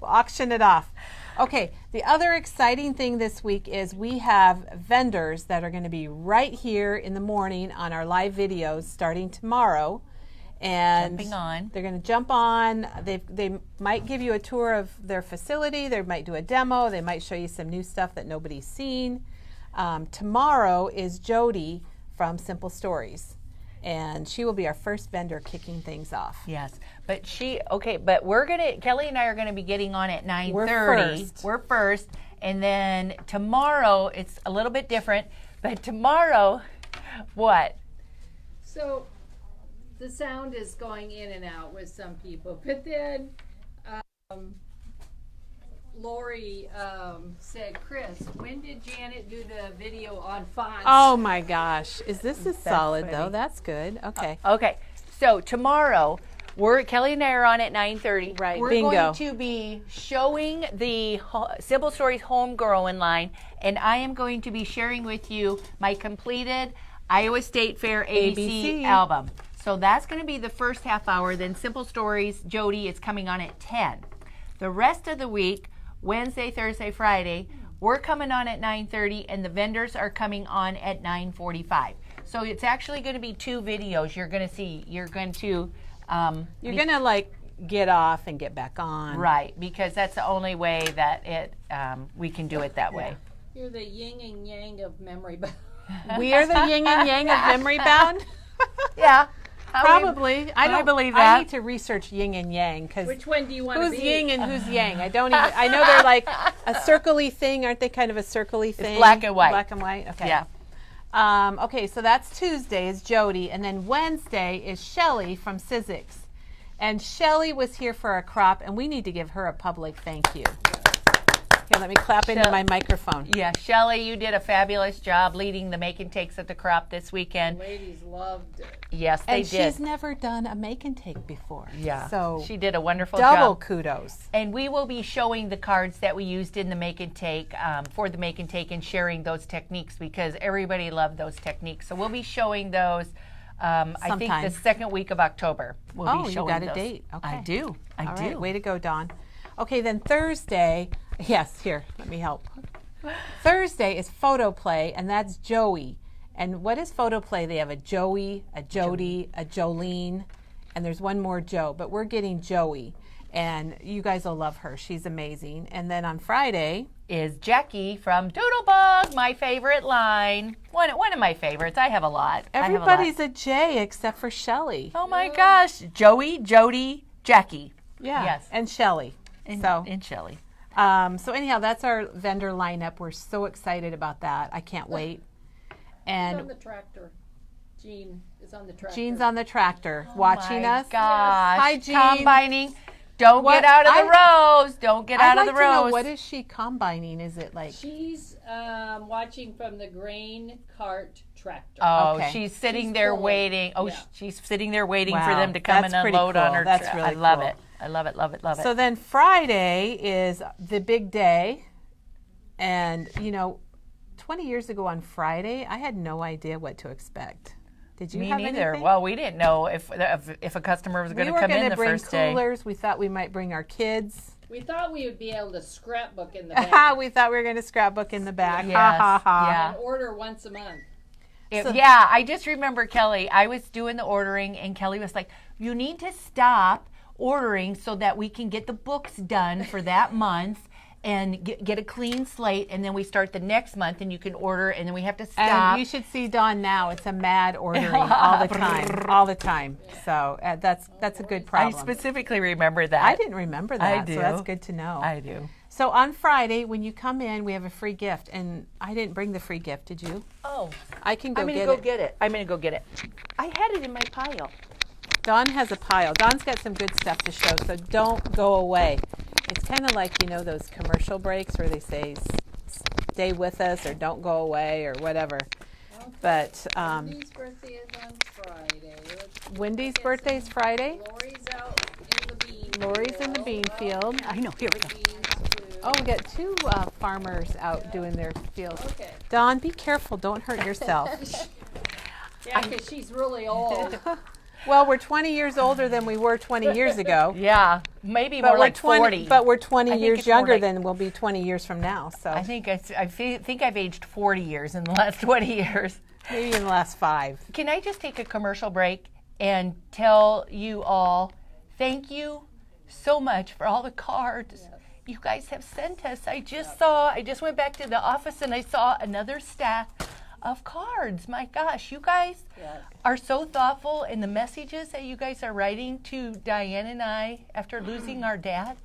D: We'll auction it off. Okay, the other exciting thing this week is we have vendors that are going to be right here in the morning on our live videos starting tomorrow. And
C: Jumping on.
D: They're going to jump on. They might give you a tour of their facility. They might do a demo. They might show you some new stuff that nobody's seen. Tomorrow is Jody from Simple Stories. and she will be our first vendor kicking things off.
C: Yes, but Kelly and I are gonna be getting on at 9:30. We're first, and then tomorrow it's a little bit different. But tomorrow, what?
A: So the sound is going in and out with some people, but then Lori said, Chris, when did Janet do the video on fonts?
D: Oh my gosh. Is this solid
C: funny.
D: though? That's good. Okay.
C: Okay, so tomorrow, Kelly and I are on at 9:30.
D: Right,
C: We're
D: bingo.
C: going to be showing the Simple Stories Home Growing line, and I am going to be sharing with you my completed Iowa State Fair ABC album. So that's going to be the first half hour. Then Simple Stories, Jody, is coming on at 10. The rest of the week, Wednesday, Thursday, Friday, we're coming on at 9:30, and the vendors are coming on at 9:45. So it's actually going to be 2 videos you're going to see. You're going to
D: like get off and get back on.
C: right, because that's the only way that we can do it that way.
A: You're the yin and yang of memory.
D: We are the yin and yang of memory bound.
C: Yeah,
D: Probably.
C: I believe
D: I
C: that.
D: need to research yin and yang because
A: Which one do you want to
D: who's
A: be?
D: yin and who's yang? I don't even. I know they're like a circle-y thing, aren't they? Kind of a circle-y thing.
C: black and white.
D: Black and white. Okay.
C: Yeah.
D: Okay, so that's Tuesday is Jody, and then Wednesday is Shelly from Sizzix. And Shelly was here for our crop, and we need to give her a public thank you. Here, let me clap into my microphone.
C: Yeah, Shelly, you did a fabulous job leading the make and takes at the crop this weekend.
A: Ladies loved it.
C: Yes, they
D: And
C: did.
D: she's never done a make and take before.
C: Yeah,
D: So
C: she did a wonderful
D: double
C: job.
D: kudos.
C: And we will be showing the cards that we used in the make and take for the make and take and sharing those techniques because everybody loved those techniques. So we'll be showing those. I think
D: Sometime.
C: the second week of October. We'll
D: Oh,
C: be
D: you
C: showing
D: got a
C: those.
D: date. Okay.
C: I do. I
D: All
C: do.
D: right, way to go, Dawn. Okay, then Thursday, yes, here, let me help. Thursday is photo play, and that's Joey. And what is photo play? They have a Joey, a Jody, a Jolene, and there's one more Joe, but we're getting Joey. And you guys will love her. She's amazing. And then on Friday
C: is Jackie from Doodlebug, my favorite line. One of my favorites. I have a lot.
D: everybody's a J except for Shelly.
C: Oh my gosh. Joey, Jody, Jackie.
D: Yeah.
C: Yes.
D: And Shelly.
C: And Shelly.
D: So anyhow, that's our vendor lineup. We're so excited about that. I can't wait.
A: She's on
D: And
A: the tractor. Jean is on the tractor.
D: Jean's on the tractor watching
C: my
D: us.
C: Gosh.
D: Hi, Jean.
C: Combining. Don't
D: What?
C: get out of the rows. Don't get out
D: I'd
C: of
D: like
C: the
D: to
C: rows.
D: know, what is she combining? Is it like
A: She's watching from the grain cart tractor.
C: Oh,
D: Okay.
C: she's sitting
A: She's
C: there
A: pulling.
C: waiting. Oh,
A: Yeah.
C: she's sitting there waiting
D: Wow,
C: for them to come
D: that's
C: and
D: pretty
C: unload on
D: cool.
C: her.
D: That's
C: truck.
D: really
C: I love
D: cool.
C: it. I love it. Love it. Love it.
D: So then Friday is the big day. And, 20 years ago on Friday, I had no idea what to expect. Did you
C: Me
D: have
C: neither.
D: anything?
C: Well, we didn't know if a customer was going
D: we
C: to
D: were
C: come
D: going
C: in
D: to
C: the
D: bring
C: first day.
D: coolers. We thought we might bring our kids.
A: We thought we would be able to scrapbook in the back
D: We thought we were going to scrapbook in the back.
C: Yes,
D: Ha, ha, ha.
C: yeah.
A: and order once a month.
C: Yeah, I just remember Kelly. I was doing the ordering, and Kelly was like, "You need to stop ordering so that we can get the books done for that month." And get a clean slate, and then we start the next month, and you can order, and then we have to stop.
D: And you should see Dawn now. It's a mad ordering all the time, all the time. So that's a good
C: I
D: problem.
C: specifically remember that.
D: I didn't remember that,
C: I do.
D: so that's good to know.
C: I do.
D: So on Friday, when you come in, we have a free gift, and I didn't bring the free gift. Did you?
C: Oh,
D: I can go
C: I'm
D: get
C: gonna go
D: it.
C: get it. I'm gonna go get it. I had it in my pile.
D: Dawn has a pile. Dawn's got some good stuff to show, so don't go away. It's kind of like, those commercial breaks where they say, stay with us or don't go away or whatever.
A: Okay.
D: But
A: Wendy's birthday is on Friday.
D: Wendy's birthday is Friday.
A: Lori's out in the bean
D: Lori's in the bean field.
C: I know. Here we go.
D: Oh, we got 2 farmers out doing their field.
A: Okay.
D: Dawn, be careful. Don't hurt yourself.
A: Yeah, because she's really old.
D: Well, we're 20 years older than we were 20 years ago.
C: Yeah, maybe
D: But
C: more
D: we're
C: like
D: 20,
C: 40.
D: But we're 20
C: I think
D: years
C: it's more
D: younger
C: like-
D: than we'll be 20 years from now. So
C: I think think I've aged 40 years in the last 20 years.
D: maybe in the last 5.
C: Can I just take a commercial break and tell you all thank you so much for all the cards you guys have sent us. I just went back to the office and I saw another stack of cards. My gosh, you guys are so thoughtful, and the messages that you guys are writing to Diane and I after losing our dad,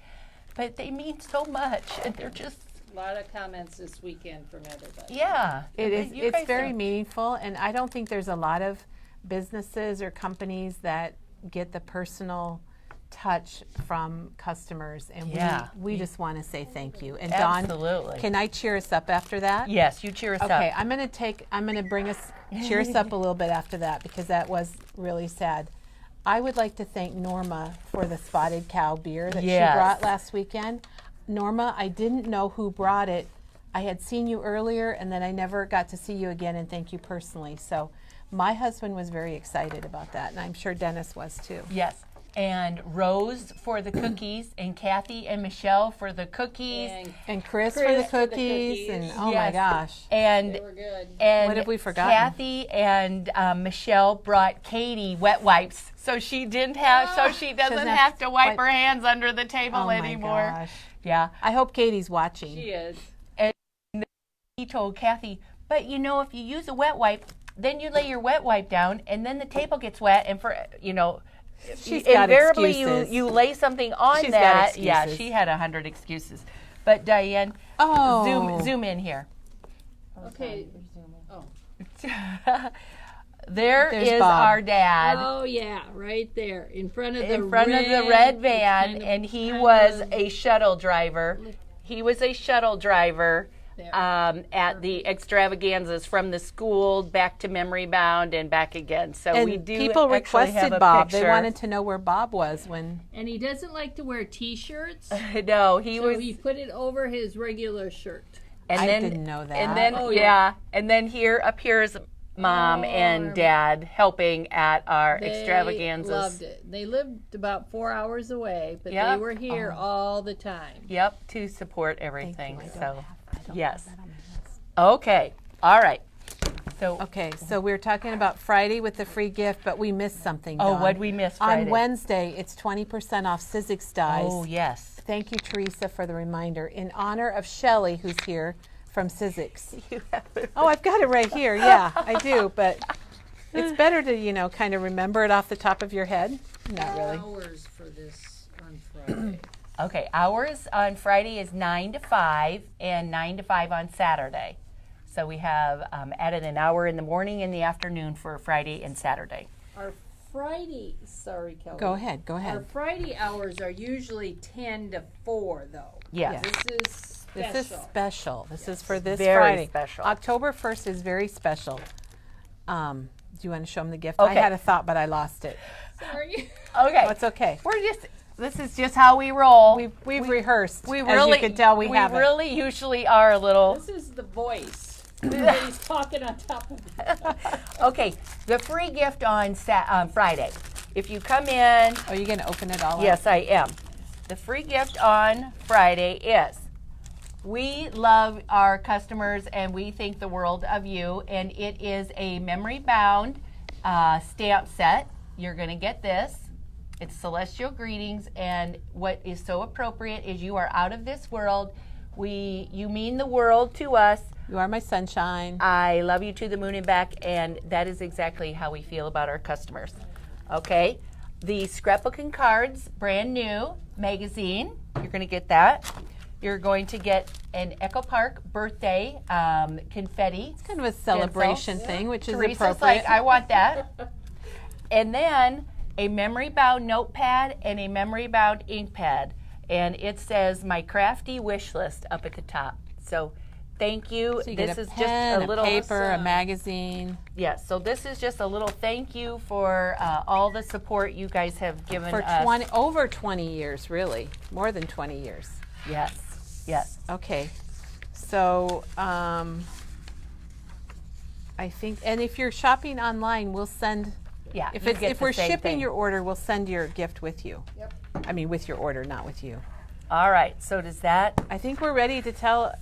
C: but they mean so much, and they're just
A: A lot of comments this weekend from everybody.
C: yeah.
D: It is.
C: You
D: It's
C: guys
D: very
C: are-
D: meaningful, and I don't think there's a lot of businesses or companies that get the personal touch from customers, and
C: Yeah.
D: we just want to say thank you. And
C: Absolutely.
D: Dawn, can I cheer us up after that?
C: Yes, you cheer us
D: Okay,
C: up.
D: I'm gonna bring us cheer us up a little bit after that, because that was really sad. I would like to thank Norma for the Spotted Cow beer that
C: Yes.
D: she brought last weekend. Norma, I didn't know who brought it. I had seen you earlier, and then I never got to see you again and thank you personally. So my husband was very excited about that, and I'm sure Dennis was too.
C: Yes. And Rose for the cookies, and Kathy and Michelle for the cookies.
D: And Chris for the cookies, and oh my
C: Yes.
D: gosh.
C: And
A: They were good.
C: And
D: What have we forgotten?
C: Kathy and Michelle brought Katie wet wipes, so she didn't have, so she doesn't have to wipe her hands under the table
D: Oh my
C: anymore.
D: gosh.
C: Yeah.
D: I hope Katie's watching.
A: She is.
C: He told Kathy, but you know, if you use a wet wipe, then you lay your wet wipe down, and then the table gets wet, and for
D: She's got
C: invariably
D: excuses.
C: you lay something on
D: She's got
C: that. Yeah,
D: excuses.
C: she had 100 excuses. But Diane,
D: Oh.
C: zoom in here.
A: Okay. Oh.
C: There's
D: There's Bob.
C: our dad.
A: Oh yeah, right there in front of the
C: In front of the red van, and he was a shuttle driver. He was a shuttle driver
A: There.
C: at the extravaganzas from the school back to Memory Bound and back again. So
D: And
C: we do
D: people
C: actually
D: requested
C: have a
D: Bob.
C: picture.
D: They wanted to know where Bob was when.
A: And he doesn't like to wear T-shirts,
C: No, he
A: so
C: was.
A: he put it over his regular shirt.
C: And
D: I
C: then,
D: didn't know that.
C: And then
A: Oh,
C: yeah.
A: yeah.
C: And then here appears Mom and Dad helping at our
A: They
C: extravaganzas.
A: loved it. They lived about 4 hours away, but they
C: Yep.
A: were here all the time.
C: Yep, to support everything.
D: I don't
C: So
D: have
C: yes.
D: that on my list.
C: Okay. All right. So
D: Okay, so we were talking about Friday with the free gift, but we missed something.
C: oh,
D: Dawn.
C: what'd we miss Friday?
D: On Wednesday, it's 20% off Sizzix dyes.
C: Oh yes.
D: Thank you, Teresa, for the reminder. In honor of Shelley, who's here from Sizzix.
C: You have it.
D: Oh, I've got it right here. Yeah, I do, but it's better to, kind of remember it off the top of your head. Not really.
A: Hours for this on Friday.
C: Okay, hours on Friday is 9 to 5 and 9 to 5 on Saturday. So we have added an hour in the morning and the afternoon for Friday and Saturday.
A: Our Friday, sorry, Kelly.
D: Go ahead, go
A: Our
D: ahead.
A: Friday hours are usually 10 to 4, though.
C: Yes.
A: This is special.
D: This is special. This is for this
C: Very
D: Friday.
C: special.
D: October 1st is very special. Do you want to show them the gift?
C: Okay.
D: I had a thought, but I lost it.
A: Sorry.
C: Okay.
D: Oh, it's okay.
C: This is just how we roll.
D: We've rehearsed.
C: We
D: As
C: really,
D: you can tell, we haven't.
C: really usually are a little.
A: This is the voice. Everybody's talking on top of it.
C: Okay, the free gift on Friday. If you come in,
D: Are you going to open it all
C: yes, I am. The free gift on Friday is we love our customers and we think the world of you, and it is a memory bound stamp set. You're going to get this. It's Celestial Greetings, and what is so appropriate is you are out of this world. You mean the world to us.
D: You are my sunshine.
C: I love you to the moon and back, and that is exactly how we feel about our customers. Okay, the Scrapbook and Cards brand new magazine, you're going to get that. You're going to get an Echo Park birthday confetti. It's
D: Kind of a celebration thing, which is appropriate.
C: like, I want that. And then a memory bound notepad and a memory bound ink pad, and it says my crafty wish list up at the top. So thank you.
D: So you
C: This
D: get a
C: is
D: pen,
C: just a little
D: paper, a
A: Awesome.
D: magazine.
C: Yes, so this is just a little thank you for all the support you guys have given
D: For
C: us.
D: over 20 years, really. More than 20 years.
C: Yes, yes.
D: Okay. So I think, and if you're shopping online, we'll send,
C: Yeah,
D: if
C: you
D: it's
C: get
D: if
C: the
D: we're
C: same
D: shipping
C: thing.
D: your order, we'll send your gift with you.
A: Yep.
D: I mean, with your order, not with you.
C: All right, so does that,
D: I think we're ready to tell.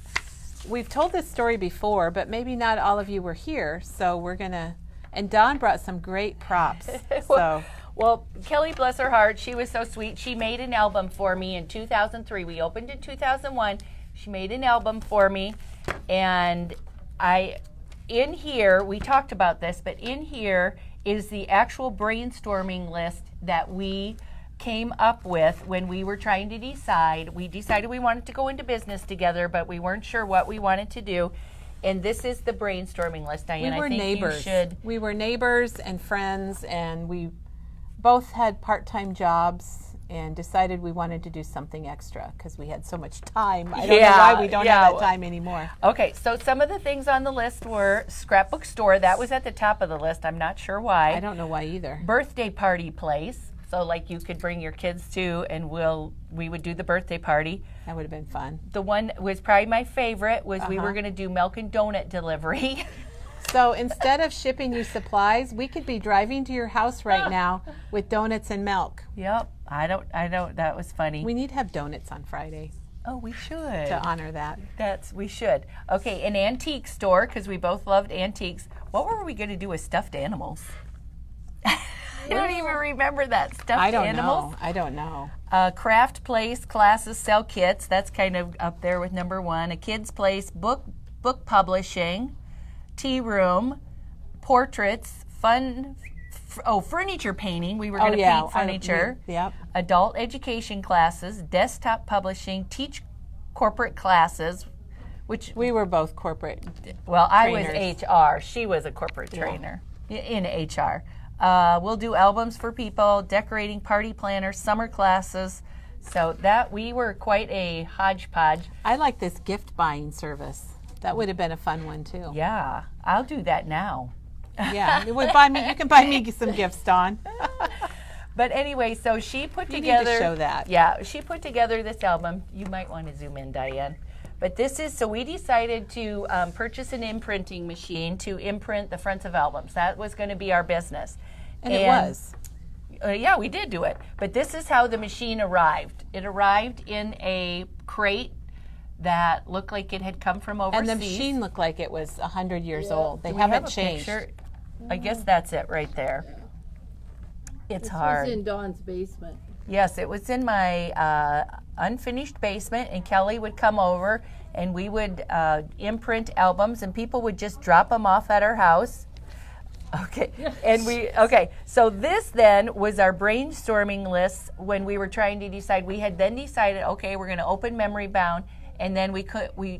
D: We've told this story before, but maybe not all of you were here, so we're gonna. And Dawn brought some great props. So
C: well, Kelly, bless her heart, she was so sweet. She made an album for me in 2003. We opened in 2001. She made an album for me, and in here, we talked about this, but in here is the actual brainstorming list that we came up with when we were trying to decide. We decided we wanted to go into business together, but we weren't sure what we wanted to do. And this is the brainstorming list, Diane.
D: We were
C: I think
D: neighbors.
C: You should.
D: We were neighbors and friends, and we both had part-time jobs and decided we wanted to do something extra because we had so much time. I don't know why we don't have that time anymore.
C: Okay, so some of the things on the list were scrapbook store. That was at the top of the list. I'm not sure why.
D: I don't know why either.
C: Birthday party place. So like you could bring your kids to, and we would do the birthday party.
D: That would have been fun.
C: The one was probably my favorite was we were going to do milk and donut delivery.
D: So instead of shipping you supplies, we could be driving to your house right now with donuts and milk.
C: Yep. I don't, that was funny.
D: We need to have donuts on Friday
C: Oh, we should.
D: to honor that.
C: We should. Okay, an antique store, because we both loved antiques. What were we going to do with stuffed animals? I don't even remember that. Stuffed animals?
D: I don't know.
C: Craft place, classes, sell kits. That's kind of up there with number one. A kid's place, book publishing, tea room, portraits, furniture painting. We were going to paint furniture.
D: Yep.
C: Adult education classes, desktop publishing, teach corporate classes, which
D: We were both corporate.
C: well, I
D: trainers.
C: was HR. She was a corporate trainer in HR. We'll do albums for people, decorating, party planners, summer classes. So that we were quite a hodgepodge.
D: I like this gift buying service. That would have been a fun one too.
C: Yeah, I'll do that now.
D: Yeah, it would buy me. You can buy me some gifts, Dawn.
C: But anyway, so she put
D: You
C: together.
D: need to show that.
C: Yeah, she put together this album. You might want to zoom in, Diane. But this is, so we decided to purchase an imprinting machine to imprint the fronts of albums. That was going to be our business.
D: And it was.
C: Yeah, we did do it. But this is how the machine arrived. It arrived in a crate that looked like it had come from overseas.
D: And the machine looked like it was 100 years old. They
C: Do we have
D: haven't
C: a
D: changed.
C: picture? I guess that's it right there. It's hard.
A: This was in Dawn's basement.
C: Yes, it was in my unfinished basement, and Kelly would come over, and we would imprint albums, and people would just drop them off at our house. Okay, so this then was our brainstorming list when we were trying to decide. We had then decided, okay, we're going to open Memory Bound, and then we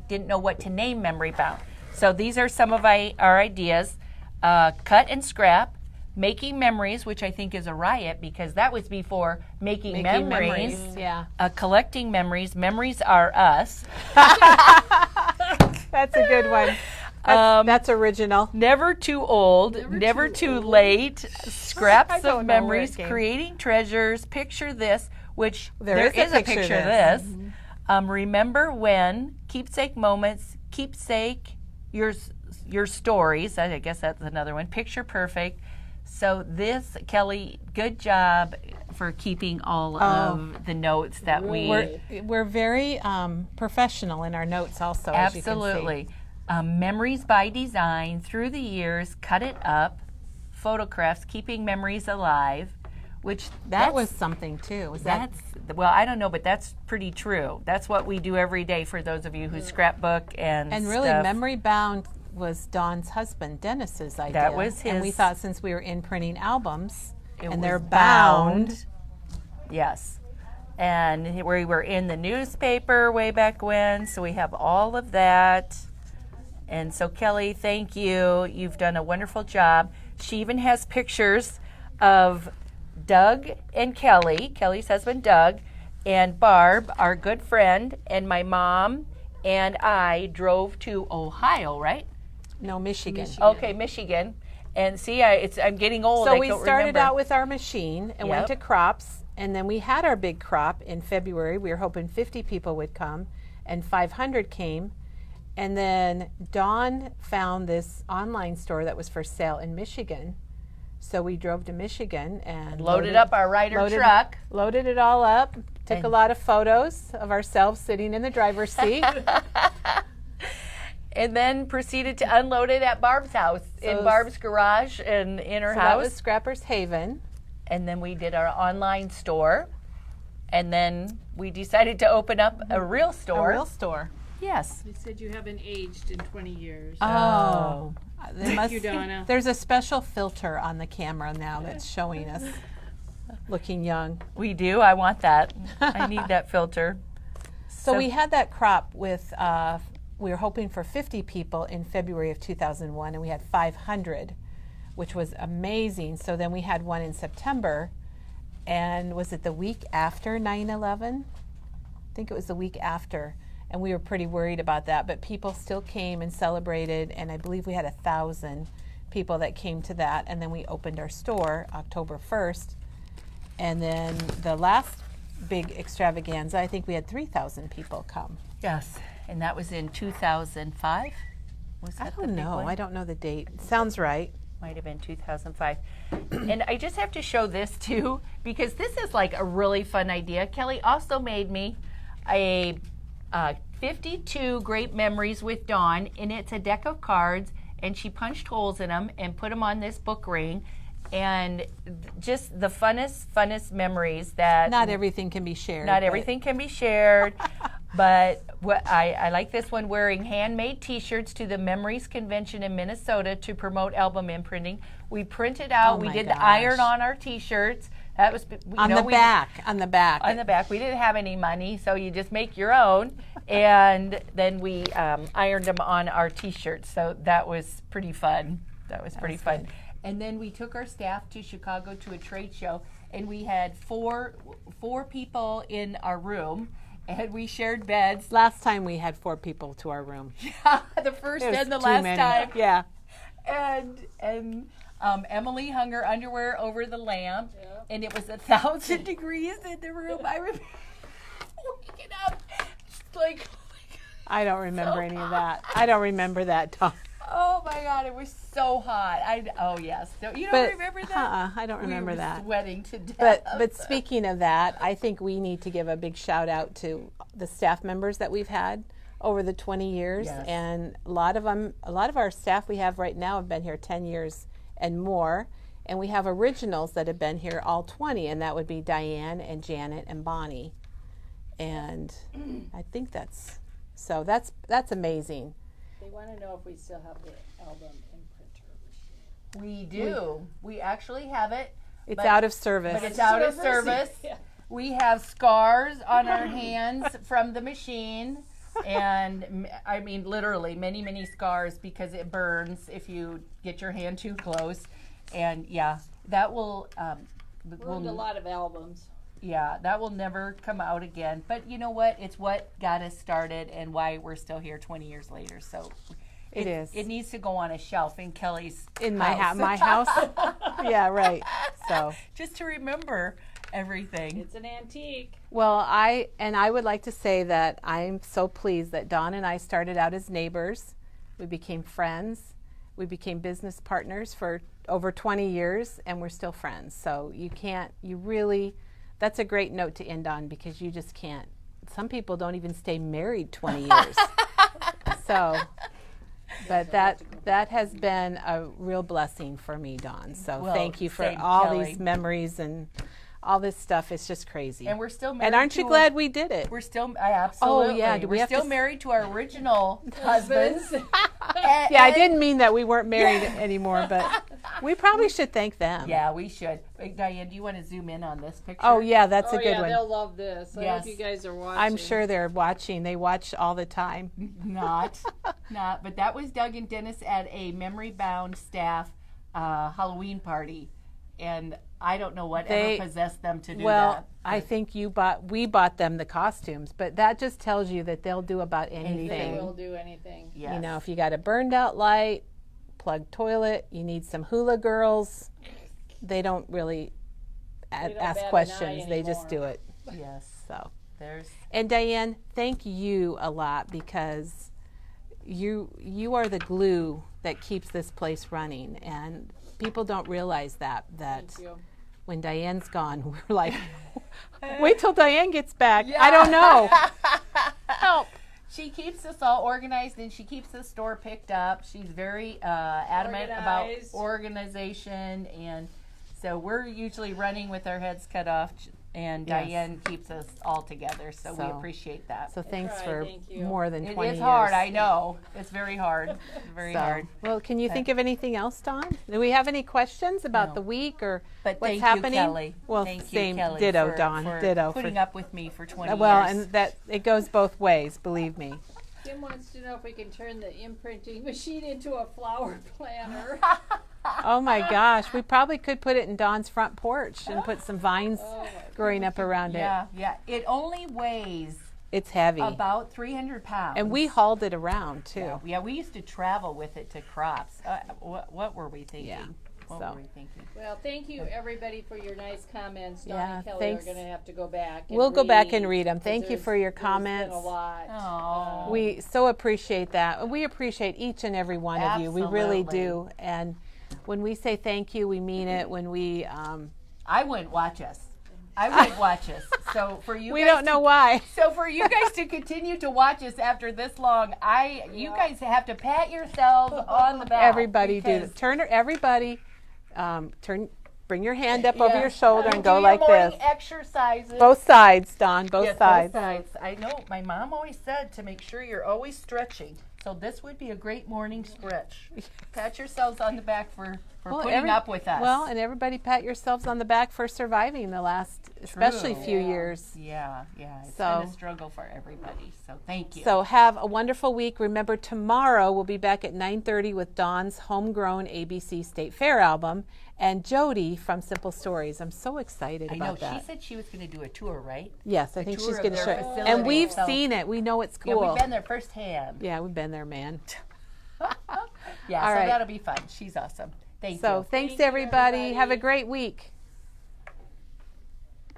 C: didn't know what to name Memory Bound. So these are some of our ideas: cut and scrap, making memories, which I think is a riot because that was before making memories.
D: Yeah.
C: Collecting memories. Memories are us.
D: That's a good one. That's original.
C: Never too old, never too late, scraps
D: don't
C: of
D: know where
C: memories,
D: it came.
C: creating treasures, picture this, which
D: There is a picture
C: of this. Remember when, keepsake moments, keepsake, your stories, I guess that's another one, picture perfect. So this, Kelly, good job for keeping all of the notes that
D: We're very professional in our notes also, as you can see.
C: Absolutely. Memories by design, through the years, cut it up, photographs, keeping memories alive, which
D: That was something too. Was that?
C: well, I don't know, but that's pretty true. That's what we do every day for those of you who scrapbook and
D: really,
C: stuff.
D: Memory Bound was Dawn's husband, Dennis's idea.
C: That was
D: And we
C: his-
D: thought since we were imprinting albums,
C: It
D: and they're
C: was
D: bound.
C: Yes. And we were in the newspaper way back when, so we have all of that. And so, Kelly, thank you. You've done a wonderful job. She even has pictures of Doug and Kelly, Kelly's husband, Doug, and Barb, our good friend, and my mom and I drove to Ohio, right?
D: No, Michigan.
C: Okay, Michigan. And see, I'm getting old.
D: So
C: I
D: we
C: don't
D: started
C: remember.
D: out with our machine and went
C: Yep.
D: to crops, and then we had our big crop in February. We were hoping 50 people would come, and 500 came. And then Dawn found this online store that was for sale in Michigan. So we drove to Michigan and
C: loaded up our Ryder truck.
D: Loaded it all up, took
C: And-
D: a lot of photos of ourselves sitting in the driver's seat.
C: And then proceeded to unload it at Barb's house, in Barb's garage and in her
D: So
C: house.
D: that was Scrapper's Haven.
C: And then we did our online store. And then we decided to open up a real store.
D: A real store.
C: Yes.
F: They said you haven't aged in 20 years.
D: Oh.
F: Thank you, Donna.
D: There's a special filter on the camera now that's showing us looking young.
C: We do. I want that. I need that filter.
D: So we had that crop with, we were hoping for 50 people in February of 2001, and we had 500, which was amazing. So then we had one in September, and was it the week after 9/11? I think it was the week after, and we were pretty worried about that, but people still came and celebrated, and I believe we had 1,000 people that came to that, and then we opened our store October 1st, and then the last big extravaganza, I think we had 3,000 people come.
C: Yes. And that was in 2005? Was
D: I
C: that the
D: don't
C: big
D: know.
C: one?
D: I don't know the date. Sounds right.
C: Might have been 2005. And I just have to show this too, because this is like a really fun idea. Kelly also made me a 52 Great Memories with Dawn, and it's a deck of cards, and she punched holes in them and put them on this book ring. And just the funnest memories that...
D: Not everything can be shared.
C: Not everything can be shared. But I like this one, wearing handmade T-shirts to the Memories Convention in Minnesota to promote album imprinting. We printed out,
D: Oh
C: we
D: my
C: did
D: gosh.
C: the iron on our T-shirts. That was
D: On the back.
C: On the back. We didn't have any money, so you just make your own. And then we ironed them on our T-shirts. So that was pretty fun. That was pretty fun.
D: good.
C: And then we took our staff to Chicago to a trade show, and we had four people in our room, and we shared beds.
D: Last time we had 4 people to our room.
C: The first
D: It was
C: and the
D: too
C: last
D: many.
C: time.
D: Yeah.
C: And Emily hung her underwear over the lamp, and it was 1,000 degrees in the room. I remember waking up, just like,
D: I don't remember any of that. I don't remember that, Tom.
C: oh my God, it was so hot. Oh yes, you don't remember that?
D: I don't remember
C: we were
D: that.
C: sweating to death.
D: But speaking of that, I think we need to give a big shout out to the staff members that we've had over the 20 years,
C: Yes.
D: and a lot of our staff we have right now have been here 10 years and more, and we have originals that have been here all 20, and that would be Diane and Janet and Bonnie, and I think that's amazing.
A: They want to know if we still have the album imprinter machine.
C: We do. We actually have it.
D: It's
C: But-
D: out of service.
C: But it's out of service.
A: Yeah.
C: We have scars on our hands from the machine, and I mean literally many scars because it burns if you get your hand too close. And yeah, that will
A: Ruined a lot of albums.
C: yeah, that will never come out again. But you know what? It's what got us started and why we're still here 20 years later. So
D: It is.
C: It needs to go on a shelf in Kelly's
D: In my
C: house.
D: my house. Yeah, right. So,
C: Just to remember everything.
A: It's an antique.
D: well, I would like to say that I'm so pleased that Dawn and I started out as neighbors. We became friends. We became business partners for over 20 years, and we're still friends. So that's a great note to end on, because you just can't. Some people don't even stay married 20 years. So, but that has been a real blessing for me, Dawn. So
C: Well,
D: thank you for
C: same,
D: all
C: Kelly.
D: these memories and all this stuff. It's just crazy.
C: And we're still married.
D: And aren't you
C: to
D: glad we did it?
C: We're still absolutely.
D: yeah, do we
C: We're
D: have to
C: still
D: s-
C: married to our original husbands.
D: Yeah, I didn't mean that we weren't married anymore, but we probably should thank them.
C: Yeah, we should. Wait, Diane, do you want to zoom in on this picture?
D: Oh, yeah, that's
A: Oh
D: a good
A: yeah,
D: one.
A: they'll love this. I
C: Yes.
A: hope you guys are watching.
D: I'm sure they're watching. They watch all the time.
C: Not. But that was Doug and Dennis at a Memory Bound staff Halloween party, and I don't know what
D: They-
C: ever possessed them to do
D: Well,
C: that.
D: I think we bought them the costumes, but that just tells you that they'll do about
A: They
D: anything.
A: will do anything.
C: Yes.
D: You know, if you got a burned out light, plugged toilet, you need some hula girls, they don't really
A: don't bat
D: ask
A: an eye
D: questions. They just
A: anymore.
D: do it.
C: Yes.
D: So,
C: There's.
D: and Diane, thank you a lot, because you are the glue that keeps this place running, and people don't realize that
A: Thank you.
D: when Diane's gone, we're like, wait till Diane gets back. I don't know. Help.
C: She keeps us all organized, and she keeps the store picked up. She's very adamant about
A: Organized.
C: organization, and so we're usually running with our heads cut off. And
D: Yes.
C: Diane keeps us all together, so we
D: So-
C: appreciate that.
D: So thanks
A: try,
D: for
A: thank you.
D: more than 20
C: It
D: years.
C: is hard, I know. It's very hard. Very
D: So,
C: hard.
D: well, can you think of anything else, Dawn? Do we have any questions about
C: No.
D: the week or
C: But
D: what's
C: thank
D: happening?
C: you, Kelly.
D: Well,
C: thank
D: same,
C: you, Kelly,
D: ditto,
C: for,
D: Dawn,
C: for
D: ditto.
C: putting up with me for 20
D: well,
C: years.
D: and that it goes both ways, believe me.
A: Kim wants to know if we can turn the imprinting machine into a flower planter.
D: Oh my gosh, we probably could put it in Dawn's front porch and put some vines growing up around
C: yeah, yeah. It only weighs
D: it. It's heavy.
C: about 300 pounds.
D: And we hauled it around too.
C: Yeah, we used to travel with it to crops. What were we thinking?
D: Yeah,
C: What
D: so.
C: were we thinking?
A: Well, thank you everybody for your nice comments. Dawn
D: Yeah,
A: and Kelly
D: thanks.
A: are going to have to go back. And
D: We'll go back and
A: read,
D: read them.
A: 'cause
D: Thank you for your
A: there's
D: comments.
A: been a lot.
C: Oh.
D: We so appreciate that. We appreciate each and every one of you. We really
C: Absolutely.
D: do. And when we say thank you, we mean it. When we
C: I wouldn't watch us. I wouldn't watch us. So for you,
D: we
C: guys
D: don't know why.
C: So for you guys to continue to watch us after this long, you guys have to pat yourselves on the back.
D: Everybody do.
C: because-
D: Everybody bring your hand up over
C: Yeah.
D: your shoulder and
C: Do
D: go
C: your
D: like
C: morning
D: this.
C: exercises.
D: Both sides, Dawn. Both
C: Yes,
D: sides.
C: Both sides. I know. My mom always said to make sure you're always stretching. So this would be a great morning stretch. Pat yourselves on the back for
D: Well,
C: putting up with us.
D: Well, and everybody pat yourselves on the back for surviving the last, especially
C: True.
D: few years.
C: yeah. It's
D: So-
C: been a struggle for everybody. So thank you.
D: So have a wonderful week. Remember, tomorrow we'll be back at 9:30 with Dawn's homegrown ABC State Fair album and Jody from Simple Stories. I'm so excited
C: I know
D: about that.
C: she said she was going to do a tour, right?
D: Yes, I think
C: tour
D: she's
C: of
D: going to
C: their
D: show it.
C: facility,
D: And we've
C: so-
D: seen it. We know it's cool.
C: Yeah, we've been there firsthand.
D: Yeah, we've been there, man.
C: Yeah,
D: All
C: so
D: right.
C: that'll be fun. She's awesome. Thank
D: So
C: you.
D: thanks,
A: Thank you,
D: everybody. Have a
A: everybody.
D: great week.